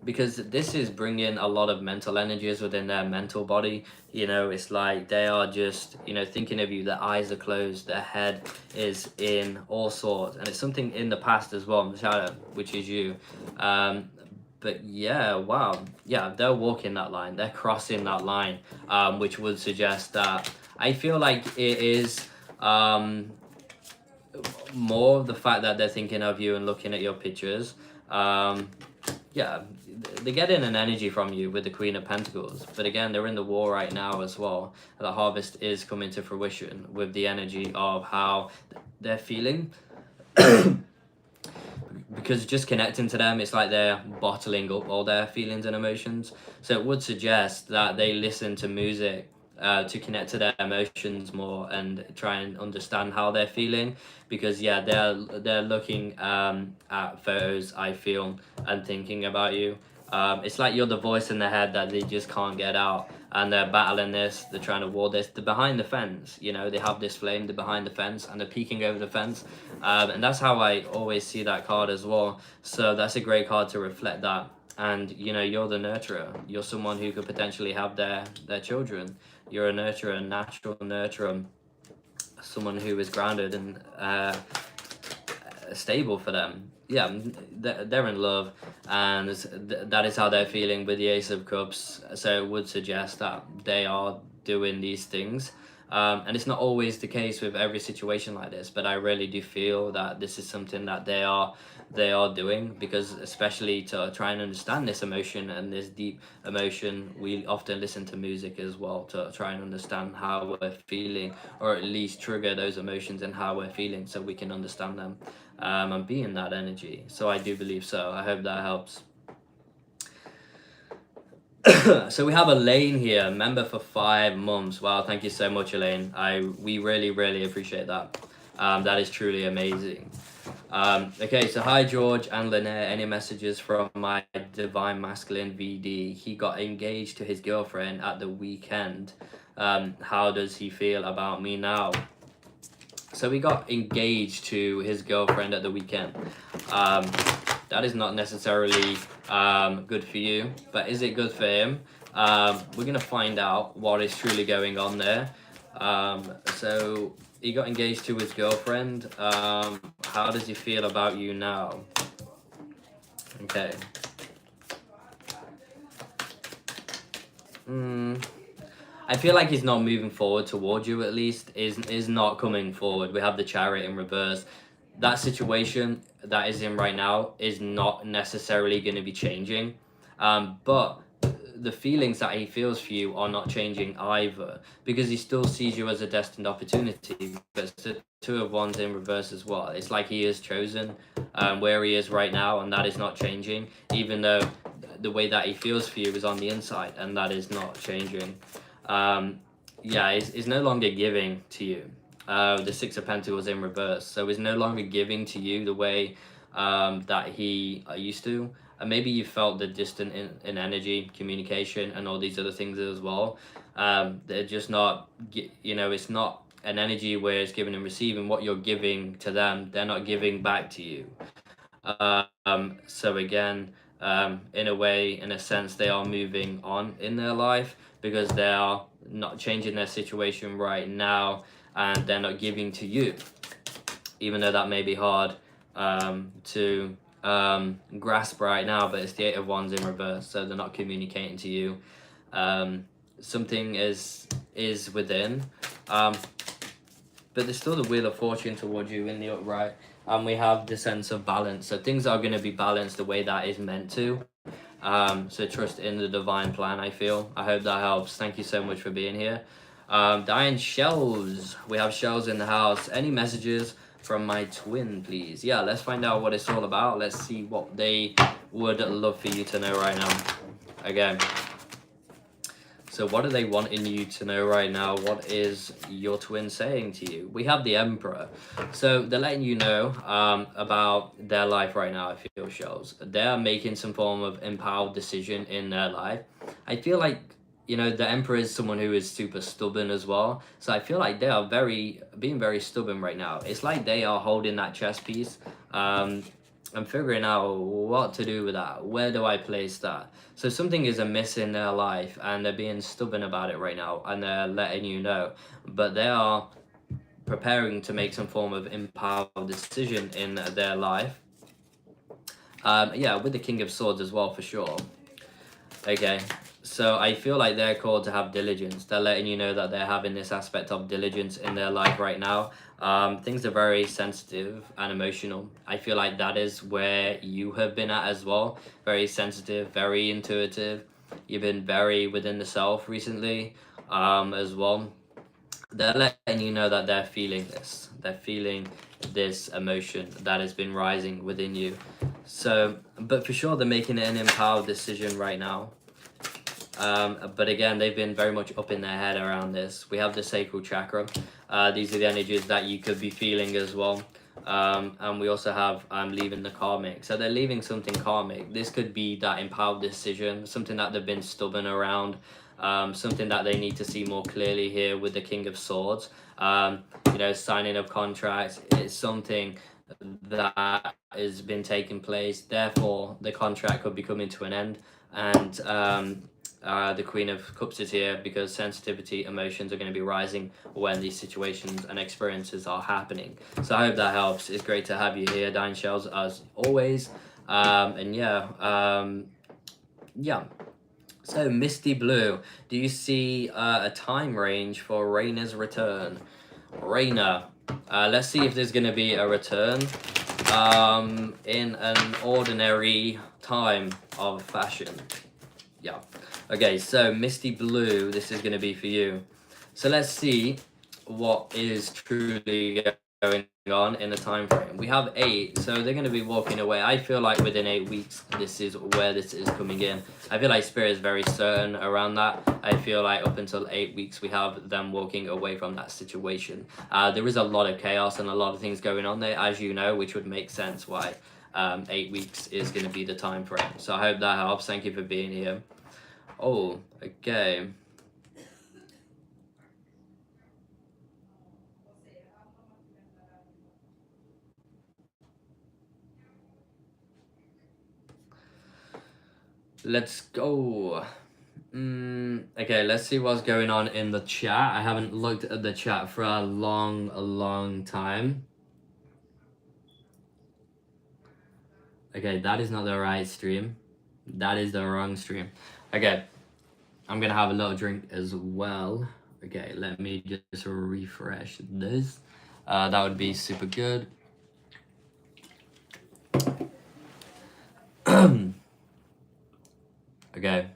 because this is bringing a lot of mental energies within their mental body. You know, it's like they are just, you know, thinking of you. Their eyes are closed, their head is in all sorts, and it's something in the past as well, in the shadow, which is you. But yeah, wow, yeah, they're walking that line, they're crossing that line, which would suggest that I feel like it is more the fact that they're thinking of you and looking at your pictures. Yeah, they're getting an energy from you with the Queen of Pentacles, but again, they're in the war right now as well. The harvest is coming to fruition with the energy of how they're feeling. Because just connecting to them, it's like they're bottling up all their feelings and emotions. So it would suggest that they listen to music to connect to their emotions more and try and understand how they're feeling. Because yeah, they're looking at photos, I feel, and thinking about you. It's like you're the voice in their head that they just can't get out, and they're battling this, they're trying to war this. They're behind the fence, you know, they have this flame, they're behind the fence and they're peeking over the fence. And that's how I always see that card as well. So that's a great card to reflect that. And you know, you're the nurturer. You're someone who could potentially have their children. You're a nurturer, a natural nurturer, someone who is grounded and stable for them. Yeah, they're in love, and that is how they're feeling with the Ace of Cups. So it would suggest that they are doing these things. And it's not always the case with every situation like this, but I really do feel that this is something that they are doing, because especially to try and understand this emotion and this deep emotion, we often listen to music as well to try and understand how we're feeling, or at least trigger those emotions and how we're feeling, so we can understand them, and be in that energy. So I do believe so. I hope that helps. So we have Elaine here, member for 5 months. Wow, thank you so much, Elaine. We really appreciate that. That is truly amazing. Okay, so hi George and Linnéa. Any messages from my divine masculine VD? He got engaged to his girlfriend at the weekend. How does he feel about me now? So he got engaged to his girlfriend at the weekend. That is not necessarily good for you, but is it good for him? We're gonna find out what is truly going on there. So he got engaged to his girlfriend. How does he feel about you now? Okay. I feel like he's not moving forward towards you, at least. Is not coming forward. We have the Chariot in reverse. That situation that is in right now is not necessarily going to be changing. But the feelings that he feels for you are not changing either, because he still sees you as a destined opportunity. But it's the Two of Wands in reverse as well. It's like he is chosen where he is right now, and that is not changing, even though the way that he feels for you is on the inside, and that is not changing. Yeah, he's no longer giving to you. The Six of Pentacles in reverse, so he's no longer giving to you the way that he used to. And maybe you felt the distant in energy, communication, and all these other things as well. They're just not, it's not an energy where it's giving and receiving. What you're giving to them, they're not giving back to you. So again, in a way, in a sense, they are moving on in their life, because they are not changing their situation right now, and they're not giving to you, even though that may be hard to grasp right now. But it's the Eight of Wands in reverse, so they're not communicating to you. Something is within, but there's still the Wheel of Fortune towards you in the upright, and we have the sense of balance. So things are going to be balanced the way that is meant to. So trust in the divine plan, I feel. I hope that helps. Thank you so much for being here. Diane Shells. We have Shells in the house. Any messages from my twin, please? Yeah, let's find out what it's all about. Let's see what they would love for you to know right now. Again. So what are they wanting you to know right now? What is your twin saying to you? We have the Emperor. So they're letting you know about their life right now, I feel, Shells. They're making some form of empowered decision in their life. I feel like, the Emperor is someone who is super stubborn as well. So I feel like they are being very stubborn right now. It's like they are holding that chess piece. I'm figuring out what to do with that. Where do I place that? So something is amiss in their life, and they're being stubborn about it right now, and they're letting you know. But they are preparing to make some form of empowered decision in their life. Yeah, with the King of Swords as well, for sure. Okay, so I feel like they're called to have diligence. They're letting you know that they're having this aspect of diligence in their life right now. Things are very sensitive and emotional. I feel like that is where you have been at as well. Very sensitive, very intuitive. You've been very within the self recently as well. They're letting you know that they're feeling this. They're feeling this emotion that has been rising within you. So, but for sure, they're making an empowered decision right now. But again, they've been very much up in their head around this. We have the sacral chakra. These are the energies that you could be feeling as well. And we also have leaving the karmic. So they're leaving something karmic. This could be that empowered decision, something that they've been stubborn around, something that they need to see more clearly here with the King of Swords. Signing of contracts. It's something that has been taking place. Therefore, the contract could be coming to an end. And The Queen of Cups is here because sensitivity, emotions are going to be rising when these situations and experiences are happening. So I hope that helps. It's great to have you here, Dine Shells, as always. And yeah. So Misty Blue, do you see a time range for Raina's return? Raina, let's see if there's going to be a return in an ordinary time of fashion. Yeah. Okay, so Misty Blue, this is going to be for you. So let's see what is truly going on in the time frame. We have 8, so they're going to be walking away. I feel like within 8 weeks, this is where this is coming in. I feel like Spirit is very certain around that. I feel like up until 8 weeks, we have them walking away from that situation. There is a lot of chaos and a lot of things going on there, as you know, which would make sense why 8 weeks is going to be the time frame. So I hope that helps. Thank you for being here. Oh, okay. Let's go. Okay, let's see what's going on in the chat. I haven't looked at the chat for a long time. Okay, that is not the right stream. That is the wrong stream. Okay, I'm gonna have a little drink as well. Okay, let me just refresh this. That would be super good. Okay.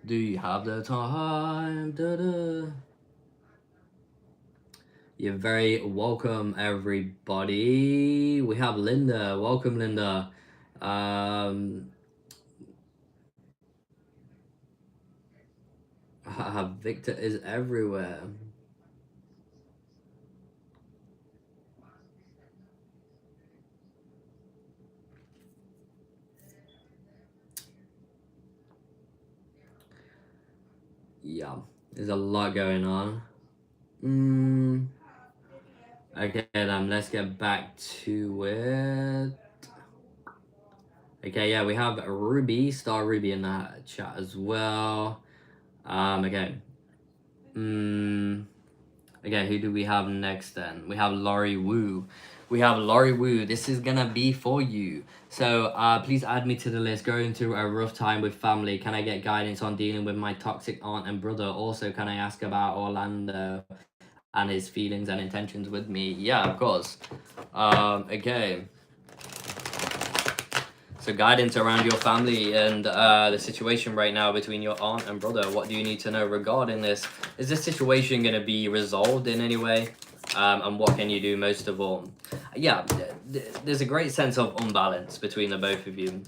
Do you have the time? Da-da. You're very welcome, everybody. We have Linda. Welcome, Linda. Victor is everywhere. Yeah, there's a lot going on. Okay, then let's get back to it. Okay, yeah, we have Ruby, Star Ruby in that chat as well. Okay. Okay, who do we have next then? We have Laurie Wu. We have Laurie Wu. This is gonna be for you. So please add me to the list. Going through a rough time with family. Can I get guidance on dealing with my toxic aunt and brother? Also, can I ask about Orlando and his feelings and intentions with me? Yeah, of course. Okay. So guidance around your family and the situation right now between your aunt and brother. What do you need to know regarding this? Is this situation going to be resolved in any way? And what can you do most of all? Yeah, there's a great sense of unbalance between the both of you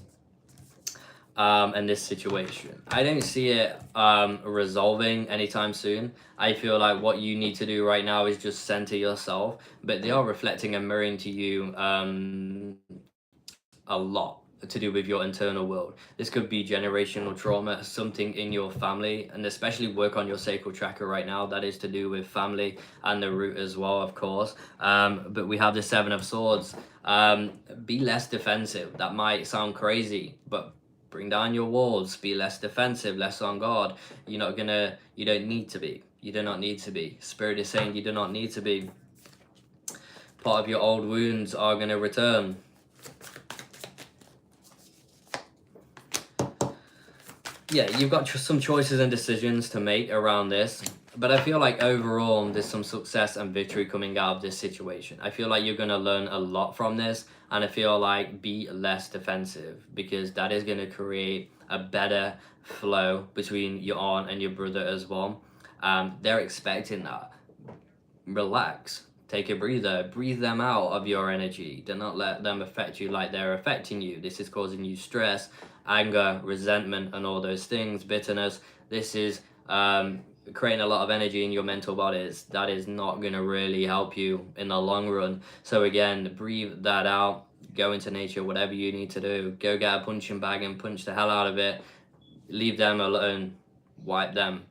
and this situation. I don't see it resolving anytime soon. I feel like what you need to do right now is just center yourself, but they are reflecting and mirroring to you a lot to do with your internal world. This could be generational trauma, something in your family, and especially work on your sacral chakra right now. That is to do with family and the root as well, of course. But we have the 7 of Swords. Be less defensive. That might sound crazy, but bring down your walls. Be less defensive, less on guard. You don't need to be. You do not need to be. Spirit is saying you do not need to be. Part of your old wounds are going to return. Yeah, you've got some choices and decisions to make around this, but I feel like overall there's some success and victory coming out of this situation. I feel like you're going to learn a lot from this, and I feel like be less defensive, because that is going to create a better flow between your aunt and your brother as well. They're expecting that. Relax. Take a breather. Breathe them out of your energy. Do not let them affect you like they're affecting you. This is causing you stress, anger, resentment, and all those things, bitterness. This is creating a lot of energy in your mental bodies. That is not going to really help you in the long run. So again, breathe that out. Go into nature, whatever you need to do. Go get a punching bag and punch the hell out of it. Leave them alone. Wipe them.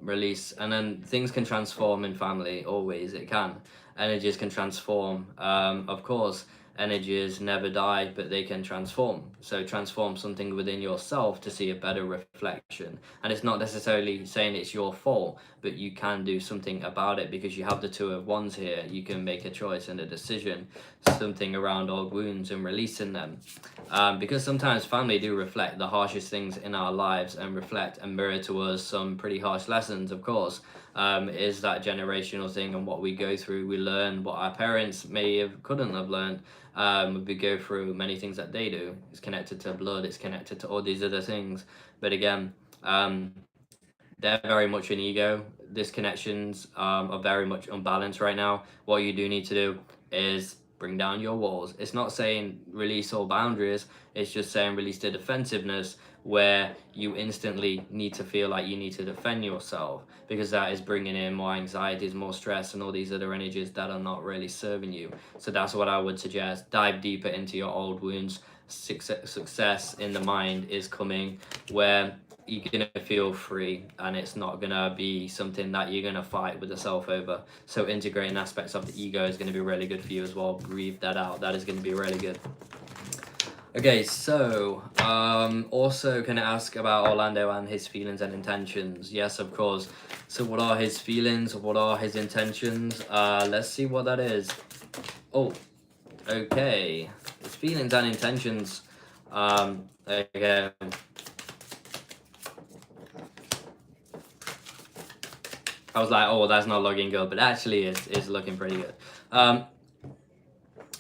Release, and then things can transform in family. Always it can. Energies can transform, of course. energies never die, but they can transform. So transform something within yourself to see a better reflection. And it's not necessarily saying it's your fault, but you can do something about it because you have the Two of Wands here. You can make a choice and a decision, something around old wounds and releasing them. Because sometimes family do reflect the harshest things in our lives and reflect and mirror to us some pretty harsh lessons, of course. Is that generational thing, and what we go through, we learn what our parents couldn't have learned. We go through many things that they do. It's connected to blood, it's connected to all these other things. But again, they're very much an ego. These connections are very much unbalanced right now. What you do need to do is bring down your walls. It's not saying release all boundaries, it's just saying release the defensiveness, where you instantly need to feel like you need to defend yourself, because that is bringing in more anxieties, more stress, and all these other energies that are not really serving you. So that's what I would suggest. Dive deeper into your old wounds. Success in the mind is coming, where you're gonna feel free, and it's not gonna be something that you're gonna fight with yourself over. So integrating aspects of the ego is gonna be really good for you as well. Breathe that out. That is gonna be really good. Okay, so also can I ask about Orlando and his feelings and intentions? Yes, of course. So what are his feelings? What are his intentions? Let's see what that is. Oh, okay. His feelings and intentions. Okay. I was like, oh, that's not looking good, but actually it's looking pretty good.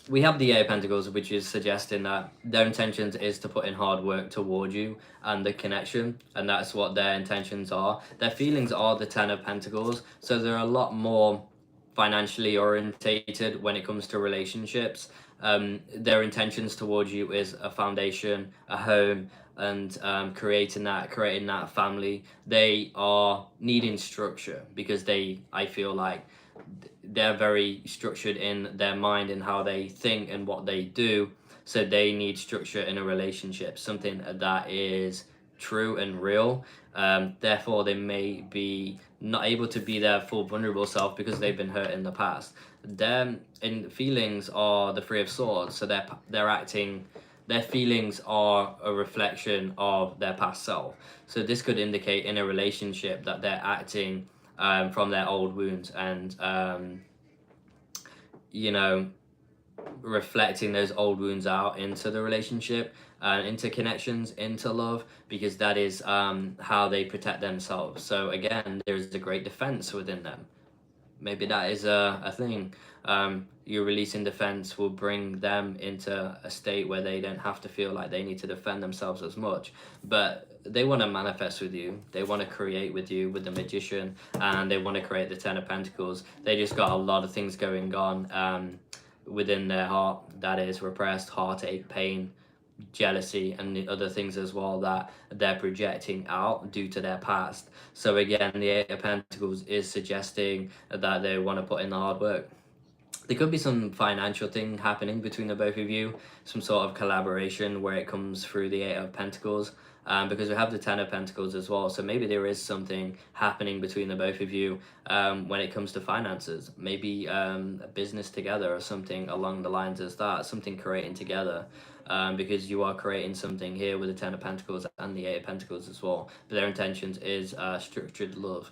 We have the Eight of Pentacles, which is suggesting that their intentions is to put in hard work toward you and the connection, and that's what their intentions are. Their feelings are the Ten of Pentacles, so they're a lot more financially orientated when it comes to relationships. Their intentions towards you is a foundation, a home, and creating that family. They are needing structure because I feel like they're very structured in their mind and how they think and what they do. So they need structure in a relationship, something that is true and real. Therefore, they may be not able to be their full vulnerable self because they've been hurt in the past. Them in feelings are the Three of Swords, so they're acting. Their feelings are a reflection of their past self. So this could indicate in a relationship that they're acting from their old wounds, and you know, reflecting those old wounds out into the relationship, into connections, into love, because that is how they protect themselves. So again, there's a great defense within them. Maybe that is a thing. Your releasing defense will bring them into a state where they don't have to feel like they need to defend themselves as much. But they want to manifest with you. They want to create with you, with the Magician, and they want to create the Ten of Pentacles. They just got a lot of things going on within their heart that is repressed, heartache, pain, jealousy, and the other things as well that they're projecting out due to their past. So again, the Eight of Pentacles is suggesting that they want to put in the hard work. There could be some financial thing happening between the both of you, some sort of collaboration where it comes through the Eight of Pentacles, because we have the Ten of Pentacles as well. So maybe there is something happening between the both of you when it comes to finances. Maybe a business together or something along the lines of that, something creating together. Because you are creating something here with the Ten of Pentacles and the Eight of Pentacles as well. But their intentions is structured love.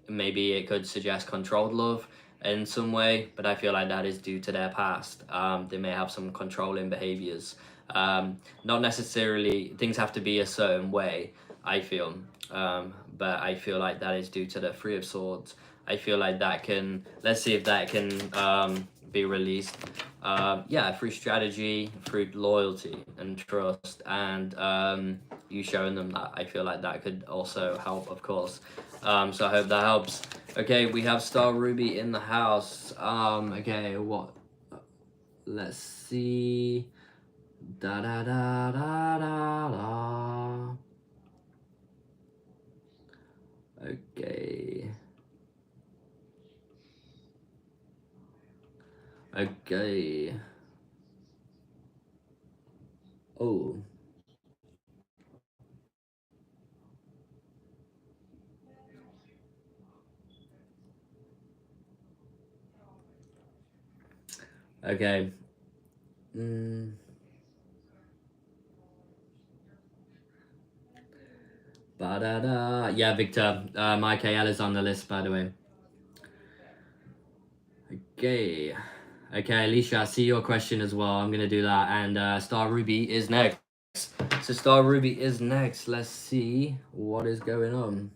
Maybe it could suggest controlled love in some way, but I feel like that is due to their past. They may have some controlling behaviors. Not necessarily things have to be a certain way, I feel, but I feel like that is due to the Three of Swords. I feel like that can, let's see if that can be released. Yeah, through strategy, through loyalty and trust, and you showing them that. I feel like that could also help, of course. So I hope that helps. Okay, we have Star Ruby in the house. Okay, what? Let's see. Da da da da da da. Okay. Okay. Oh. Okay. Ba-da-da. Yeah, Victor. Michael is on the list, by the way. Okay. Okay, Alicia, I see your question as well. I'm gonna do that. And Star Ruby is next. So Star Ruby is next. Let's see what is going on.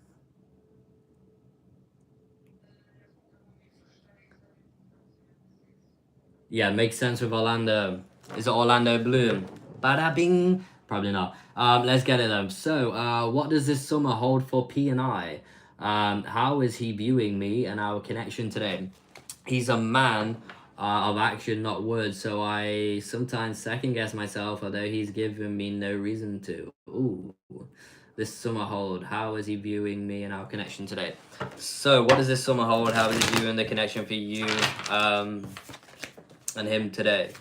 Yeah, makes sense with Orlando. Is it Orlando Bloom? Bada bing. Probably not. Let's get it though. So, what does this summer hold for P and I? How is he viewing me and our connection today? He's a man of action, not words. So I sometimes second guess myself, although he's given me no reason to. Ooh, this summer hold. How is he viewing me and our connection today? So, what does this summer hold? How is he viewing the connection for you? And him today?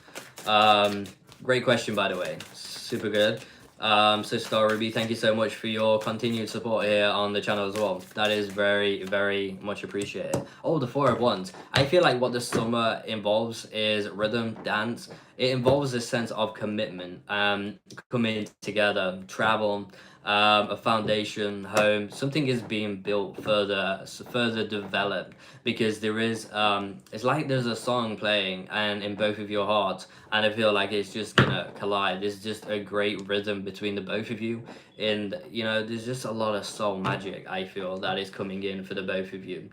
Great question, by the way. Super good. So Star Ruby, thank you so much for your continued support here on the channel as well. That is very, very much appreciated. Oh, the 4 of Wands. I feel like what the summer involves is rhythm, dance. It involves a sense of commitment, coming together, travel, a foundation, home. Something is being built further developed, because there is it's like there's a song playing and in both of your hearts, and I feel like it's just gonna collide. There's just a great rhythm between the both of you, and you know, there's just a lot of soul magic, I feel, that is coming in for the both of you.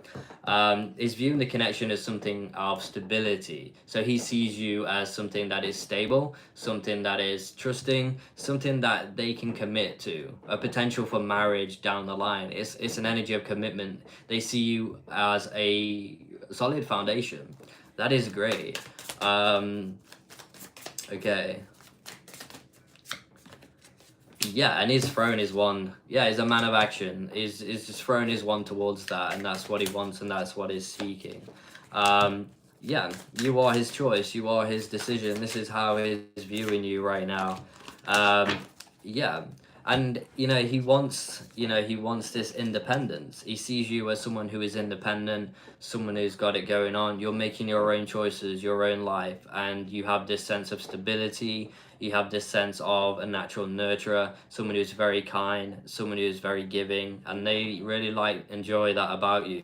Is viewing the connection as something of stability, so he sees you as something that is stable, something that is trusting, something that they can commit to, a potential for marriage down the line. It's an energy of commitment. They see you as a solid foundation. That is great. Okay. Yeah, and his throne is one. Yeah, he's a man of action. His throne is one towards that, and that's what he wants, and that's what he's seeking. Yeah, you are his choice. You are his decision. This is how he's viewing you right now. Yeah, and he wants this independence. He sees you as someone who is independent, someone who's got it going on. You're making your own choices, your own life, and you have this sense of stability. You have this sense of a natural nurturer, someone who's very kind, someone who's very giving, and they really enjoy that about you.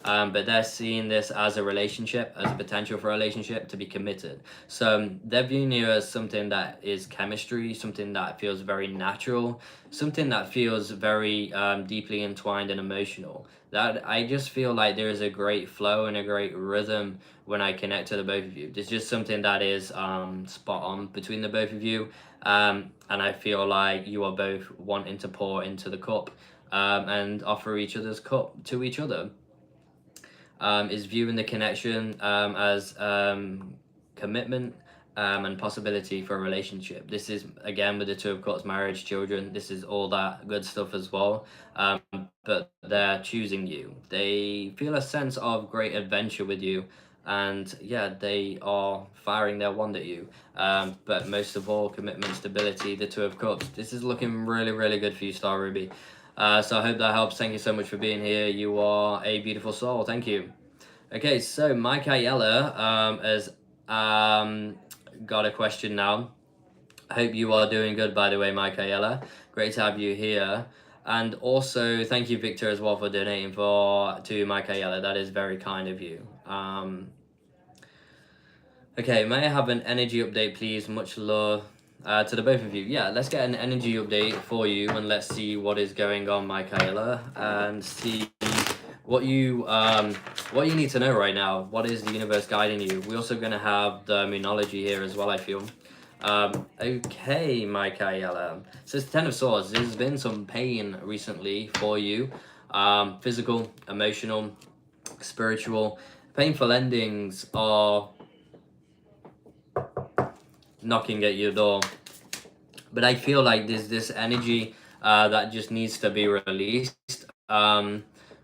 But they're seeing this as a relationship, as a potential for a relationship to be committed. So they're viewing you as something that is chemistry, something that feels very natural, something that feels very deeply entwined and emotional. That I just feel like there is a great flow and a great rhythm when I connect to the both of you. There's just something that is spot on between the both of you. And I feel like you are both wanting to pour into the cup and offer each other's cup to each other. Is viewing the connection as commitment and possibility for a relationship. This is, again, with the 2 of Cups, marriage, children. This is all that good stuff as well. But they're choosing you. They feel a sense of great adventure with you. And yeah, they are firing their wand at you. But most of all, commitment, stability, the 2 of Cups. This is looking really, really good for you, Star Ruby. So I hope that helps. Thank you so much for being here. You are a beautiful soul. Thank you. Okay, so Maella has got a question now. I hope you are doing good, by the way, Maella. Great to have you here. And also, thank you, Victor, as well, for donating to Maella. That is very kind of you. Okay, may I have an energy update, please? Much love to the both of you. Yeah, let's get an energy update for you, and let's see what is going on, Maella, and see what you need to know right now. What is the universe guiding you? We're also going to have the Moonology here as well, I feel. Okay, Maella. So it's 10 of Swords. There's been some pain recently for you. Physical, emotional, spiritual. Painful endings are knocking at your door. But I feel like there's this energy that just needs to be released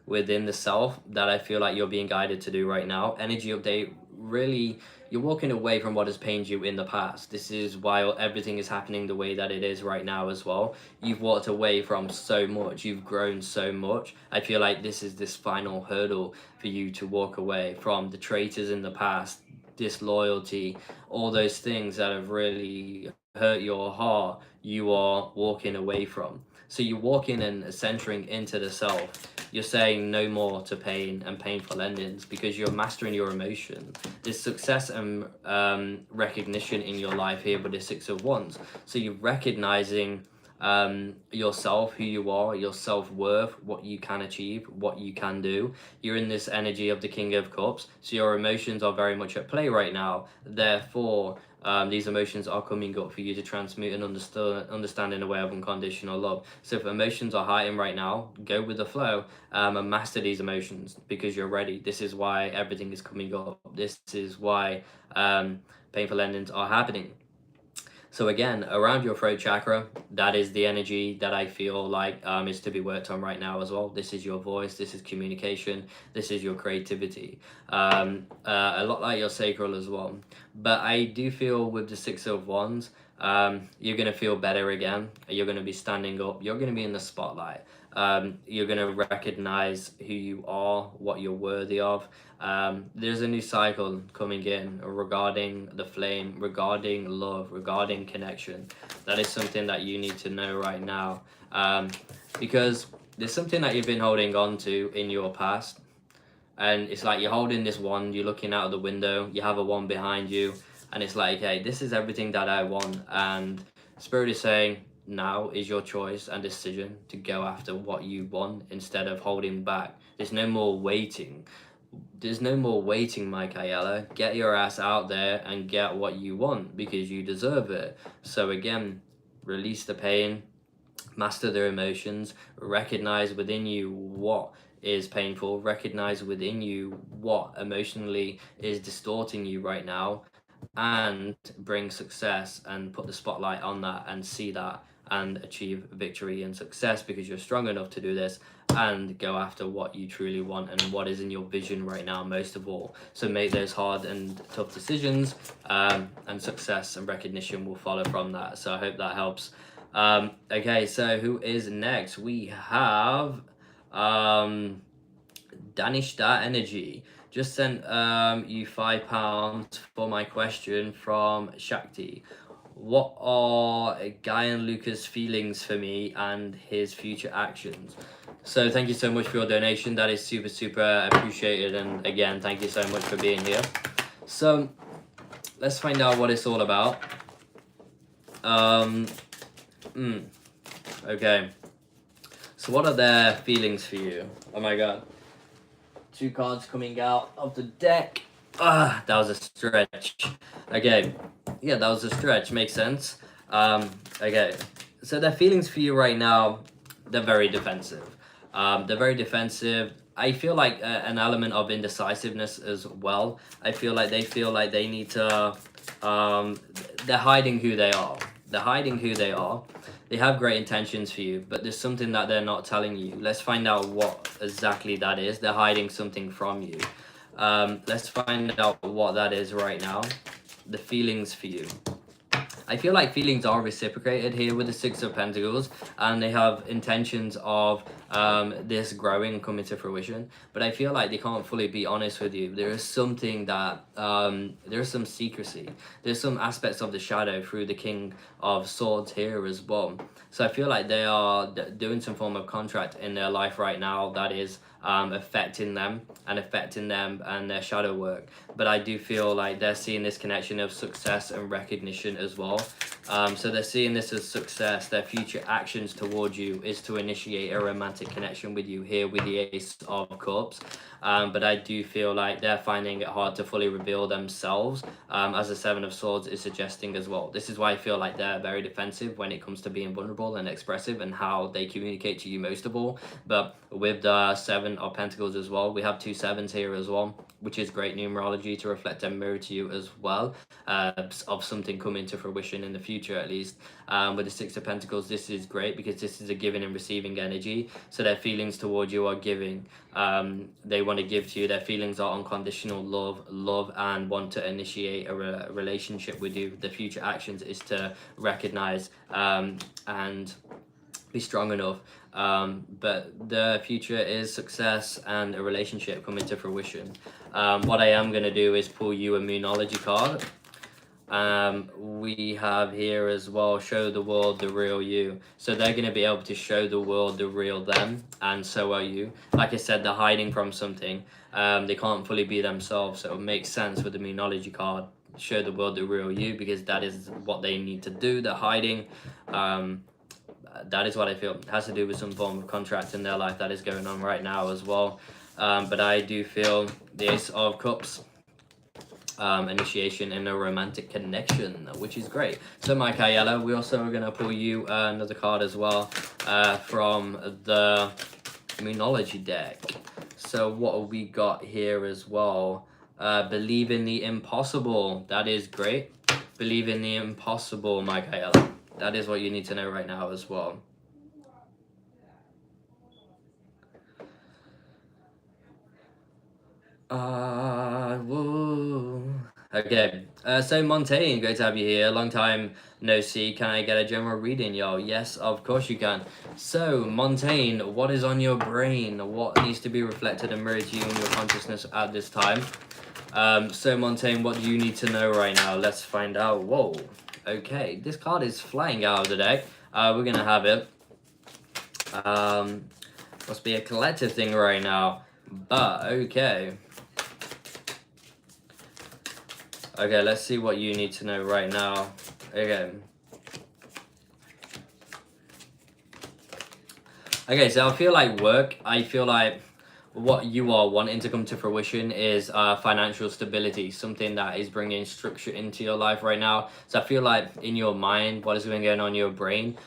within the self, that I feel like you're being guided to do right now. Energy update, really, you're walking away from what has pained you in the past. This is why everything is happening the way that it is right now as well. You've walked away from so much. You've grown so much. I feel like this is this final hurdle for you to walk away from the traitors in the past, disloyalty, all those things that have really hurt your heart, you are walking away from. So you're walking and centering into the self. You're saying no more to pain and painful endings because you're mastering your emotion. There's success and recognition in your life here with the Six of Wands. So you're recognizing yourself, who you are, your self-worth, what you can achieve, what you can do. You're in this energy of the King of Cups, so your emotions are very much at play right now. Therefore, these emotions are coming up for you to transmute and understand in a way of unconditional love. So if emotions are heightened right now, go with the flow, and master these emotions because you're ready. This is why everything is coming up. This is why painful endings are happening. So again, around your throat chakra, that is the energy that I feel like is to be worked on right now as well. This is your voice, this is communication, this is your creativity. A lot like your sacral as well. But I do feel with the Six of Wands, you're going to feel better again. You're going to be standing up. You're going to be in the spotlight. You're going to recognize who you are, what you're worthy of. There's a new cycle coming in regarding the flame, regarding love, regarding connection. That is something that you need to know right now, because there's something that you've been holding on to in your past, and it's like you're holding this wand, you're looking out of the window, you have a wand behind you, and it's like, hey, this is everything that I want, and Spirit is saying, now is your choice and decision to go after what you want instead of holding back. There's no more waiting. There's no more waiting, Maella. Get your ass out there and get what you want because you deserve it. So again, release the pain, master their emotions, recognize within you what is painful, recognize within you what emotionally is distorting you right now, and bring success and put the spotlight on that and see that and achieve victory and success because you're strong enough to do this and go after what you truly want and what is in your vision right now, most of all. So make those hard and tough decisions, and success and recognition will follow from that. So I hope that helps. Okay, so who is next? We have Danisha Energy. Just sent you £5 for my question from Shakti. What are Guy and Luca's feelings for me and his future actions? So thank you so much for your donation. That is super, super appreciated. And again, thank you so much for being here. So let's find out what it's all about. Okay. So what are their feelings for you? Oh my god. 2 cards coming out of the deck. That was a stretch. Okay. Yeah, that was a stretch. Makes sense. Okay. So their feelings for you right now, they're very defensive. They're very defensive. I feel like an element of indecisiveness as well. I feel like they need to... they're hiding who they are. They're hiding who they are. They have great intentions for you, but there's something that they're not telling you. Let's find out what exactly that is. They're hiding something from you. Let's find out what that is right now. The feelings for you. I feel like feelings are reciprocated here with the Six of Pentacles, and they have intentions of this growing and coming to fruition, but I feel like they can't fully be honest with you. There is something that there's some secrecy, there's some aspects of the shadow through the King of Swords here as well. So I feel like they are doing some form of contract in their life right now that is affecting them and their shadow work. But I do feel like they're seeing this connection of success and recognition as well. So they're seeing this as success. Their future actions towards you is to initiate a romantic connection with you here with the Ace of Cups. But I do feel like they're finding it hard to fully reveal themselves, as the Seven of Swords is suggesting as well. This is why I feel like they're very defensive when it comes to being vulnerable and expressive and how they communicate to you most of all. But with the Seven of Pentacles as well, we have 2 sevens here as well, which is great numerology to reflect and mirror to you as well, of something coming to fruition in the future at least. With the Six of Pentacles, this is great because this is a giving and receiving energy. So their feelings towards you are giving. They want to give to you. Their feelings are unconditional love, and want to initiate a relationship with you. The future actions is to recognize and be strong enough But the future is success and a relationship coming to fruition. What I am going to do is pull you a Moonology card. We have here as well, show the world the real you. So they're going to be able to show the world the real them, and so are you. Like I said, they're hiding from something. They can't fully be themselves, so it makes sense with the Moonology card, show the world the real you, because that is what they need to do. They're hiding. That is what I feel. It has to do with some form of contract in their life that is going on right now as well. But I do feel the Ace of Cups, initiation in a romantic connection, which is great. So Maella, we also are going to pull you another card as well from the Moonology deck. So what have we got here as well? Believe in the impossible. That is great. Believe in the impossible, Maella. That is what you need to know right now as well. Whoa. Okay, so Montine, great to have you here. Long time no see. Can I get a general reading, yo? Yes, of course you can. So, Montine, what is on your brain? What needs to be reflected and mirrored to you in your consciousness at this time? So, Montine, what do you need to know right now? Let's find out. Whoa. Okay, this card is flying out of the deck. We're gonna have it. Must be a collective thing right now. But, okay. Okay, let's see what you need to know right now. Okay. Okay, so I feel like work. I feel like what you are wanting to come to fruition is financial stability, something that is bringing structure into your life right now. So I feel like in your mind, what has been going on in your brain,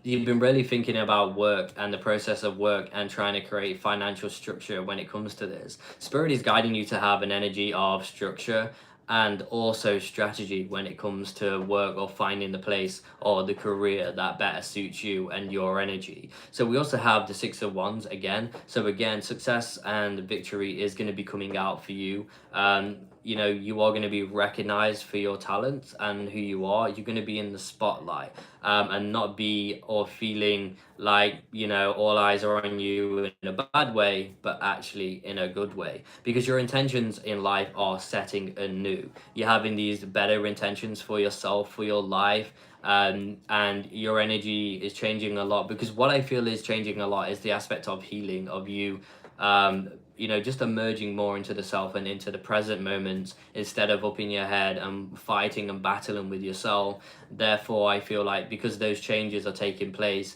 you've been really thinking about work and the process of work and trying to create financial structure when it comes to this. Spirit is guiding you to have an energy of structure and also strategy when it comes to work or finding the place or the career that better suits you and your energy. So we also have the Six of Wands again. So again, success and victory is going to be coming out for you. You know, you are going to be recognized for your talents and who you are. You're going to be in the spotlight, and not be or feeling like, you know, all eyes are on you in a bad way, but actually in a good way, because your intentions in life are setting anew. You're having these better intentions for yourself, for your life, and your energy is changing a lot, because what I feel is changing a lot is the aspect of healing, of you, you know, just emerging more into the self and into the present moments instead of up in your head and fighting and battling with yourself. Therefore, I feel like because those changes are taking place,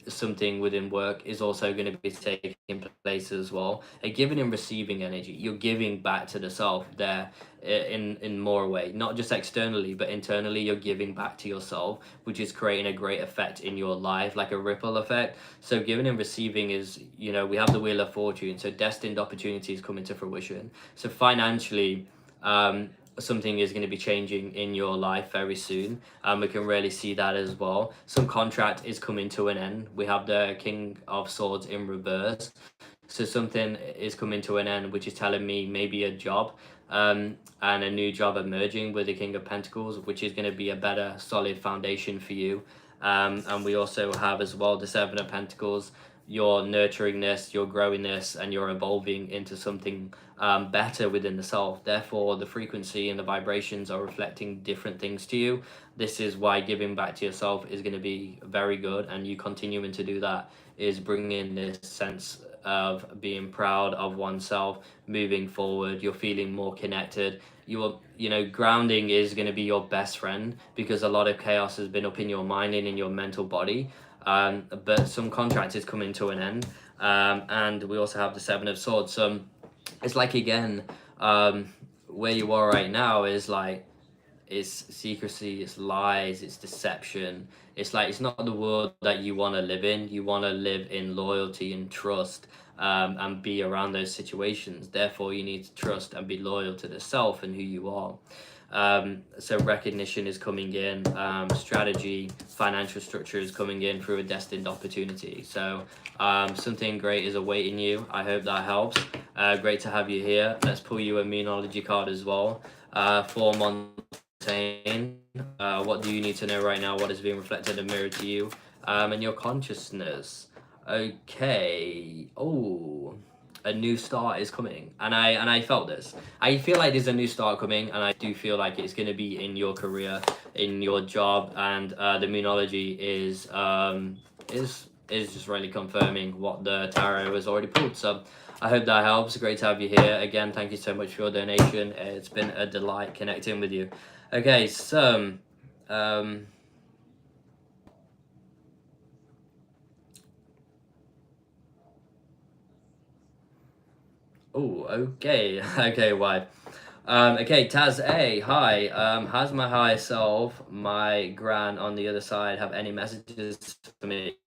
something within work is also going to be taking place as well. A giving and receiving energy. You're giving back to the self there in more way, not just externally, but internally. You're giving back to yourself, which is creating a great effect in your life, like a ripple effect. So giving and receiving is, you know, we have the Wheel of Fortune, so destined opportunities coming to fruition. So financially, something is going to be changing in your life very soon, and we can really see that as well. Some contract is coming to an end. We have the King of Swords in reverse, so something is coming to an end, which is telling me maybe a job, and a new job emerging with the King of Pentacles, which is going to be a better solid foundation for you. And we also have as well the Seven of Pentacles. You're nurturing this, you're growing this, and you're evolving into something better within the self. Therefore, the frequency and the vibrations are reflecting different things to you. This is why giving back to yourself is going to be very good, and you continuing to do that is bringing this sense of being proud of oneself, moving forward. You're feeling more connected. You're, you know, grounding is going to be your best friend, because a lot of chaos has been up in your mind and in your mental body. But some contract is coming to an end, and we also have the Seven of Swords. So it's like, again, where you are right now is like, it's secrecy, it's lies, it's deception. It's like, it's not the world that you want to live in. You want to live in loyalty and trust, and be around those situations. Therefore, you need to trust and be loyal to the self and who you are. So recognition is coming in, strategy, financial structure is coming in through a destined opportunity. So something great is awaiting you. I hope that helps. Great to have you here. Let's pull you a Moonology card as well. For Montaigne, what do you need to know right now? What is being reflected and mirrored to you and your consciousness. Okay. Oh, a new start is coming, and I felt this. I feel like there's a new start coming, and I do feel like it's going to be in your career, in your job, and the Moonology is just really confirming what the tarot has already pulled. So I hope that helps. Great to have you here again. Thank you so much for your donation. It's been a delight connecting with you. Okay, so oh, okay. Okay, wife. Okay, Taz A, hi. Has my higher self, my gran on the other side, have any messages for me?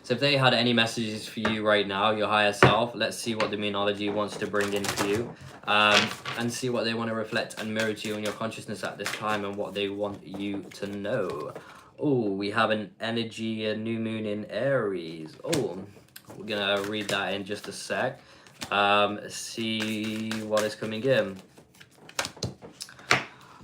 So if they had any messages for you right now, your higher self, let's see what the Moonology wants to bring in for you, and see what they want to reflect and mirror to you in your consciousness at this time and what they want you to know. Oh, we have an energy, a new moon in Aries. Oh, we're gonna read that in just a sec. See what is coming in.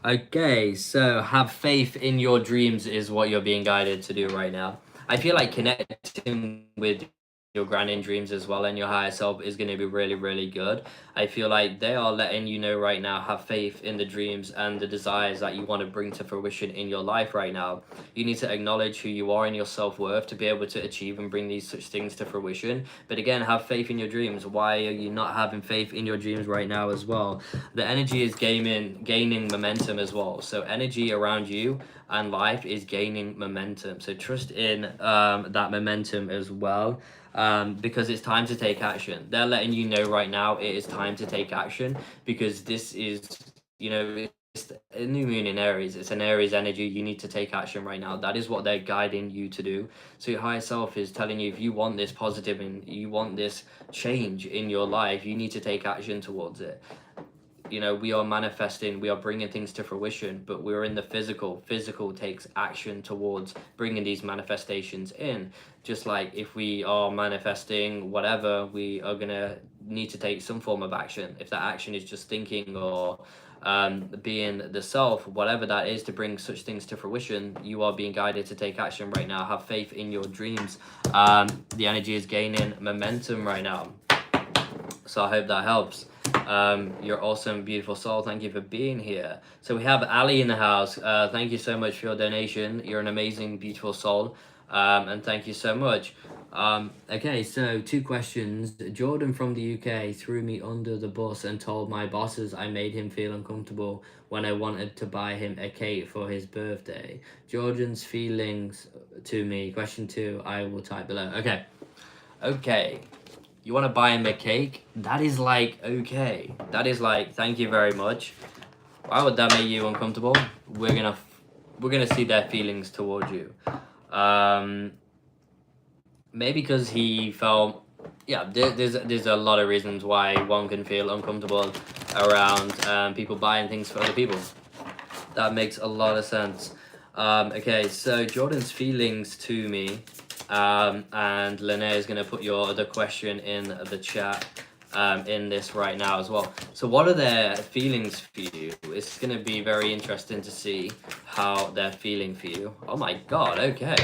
Okay, so have faith in your dreams is what you're being guided to do right now. I feel like connecting with your grand in dreams as well and your higher self is going to be really, really good. I feel like they are letting you know right now, have faith in the dreams and the desires that you want to bring to fruition in your life right now. You need to acknowledge who you are and your self-worth to be able to achieve and bring these such things to fruition. But again, have faith in your dreams. Why are you not having faith in your dreams right now as well? The energy is gaining momentum as well. So energy around you and life is gaining momentum. So trust in that momentum as well. Because it's time to take action. They're letting you know right now it is time to take action, because this is, it's a new moon in Aries. It's an Aries energy. You need to take action right now. That is what they're guiding you to do. So your higher self is telling you, if you want this positive and you want this change in your life, you need to take action towards it. We are manifesting, we are bringing things to fruition, but we're in the physical. Physical takes action towards bringing these manifestations in. Just like if we are manifesting whatever, we are gonna need to take some form of action. If that action is just thinking or being the self, whatever that is, to bring such things to fruition, you are being guided to take action right now. Have faith in your dreams. The energy is gaining momentum right now. So I hope that helps. You're awesome, beautiful soul. Thank you for being here. So we have Alli in the house. Thank you so much for your donation. You're an amazing, beautiful soul. And thank you so much. Okay, so 2 questions. Jordan from the UK threw me under the bus and told my bosses I made him feel uncomfortable when I wanted to buy him a cake for his birthday. Jordan's feelings to me. Question 2, I will type below. Okay. You want to buy him a cake? That is like, okay. That is like, thank you very much. Why would that make you uncomfortable? We're gonna see their feelings towards you. Maybe because he felt, there's a lot of reasons why one can feel uncomfortable around people buying things for other people. That makes a lot of sense. Okay, so Jordan's feelings to me. And Linnéa is going to put your other question in the chat in this right now as well. So what are their feelings for you? It's going to be very interesting to see how they're feeling for you. Oh my god, okay.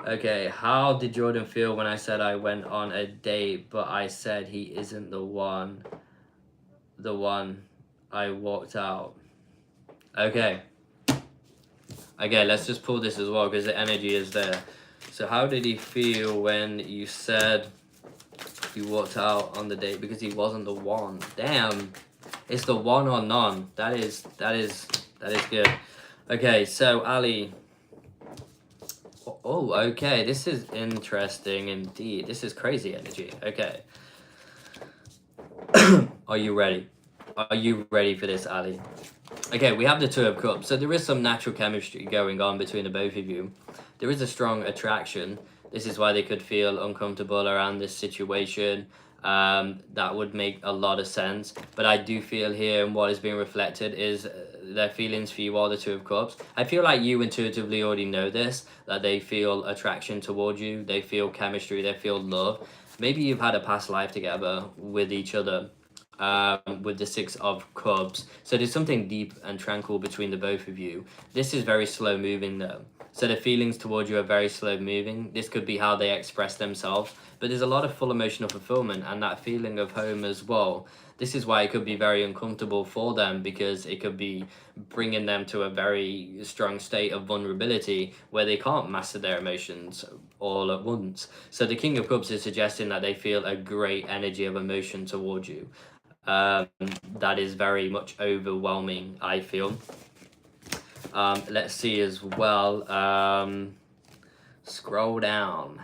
Okay, how did Jordan feel when I said I went on a date, but I said he isn't the one I walked out? Okay, let's just pull this as well because the energy is there. So how did he feel when you said you walked out on the date because he wasn't the one? Damn, it's the one or none. That is good. Okay, so Alli. Oh, okay, this is interesting indeed. This is crazy energy. Okay. Are you ready? Are you ready for this, Alli? Okay, we have the 2 of Cups. So there is some natural chemistry going on between the both of you. There is a strong attraction. This is why they could feel uncomfortable around this situation. That would make a lot of sense. But I do feel here, and what is being reflected is their feelings for you are the 2 of Cups. I feel like you intuitively already know this, that they feel attraction towards you. They feel chemistry. They feel love. Maybe you've had a past life together with each other. With the 6 of Cups. So there's something deep and tranquil between the both of you. This is very slow moving though. So the feelings towards you are very slow moving. This could be how they express themselves, but there's a lot of full emotional fulfillment and that feeling of home as well. This is why it could be very uncomfortable for them, because it could be bringing them to a very strong state of vulnerability where they can't master their emotions all at once. So the King of Cups is suggesting that they feel a great energy of emotion towards you. Um, that is very much overwhelming, I feel. Let's see as well. Scroll down.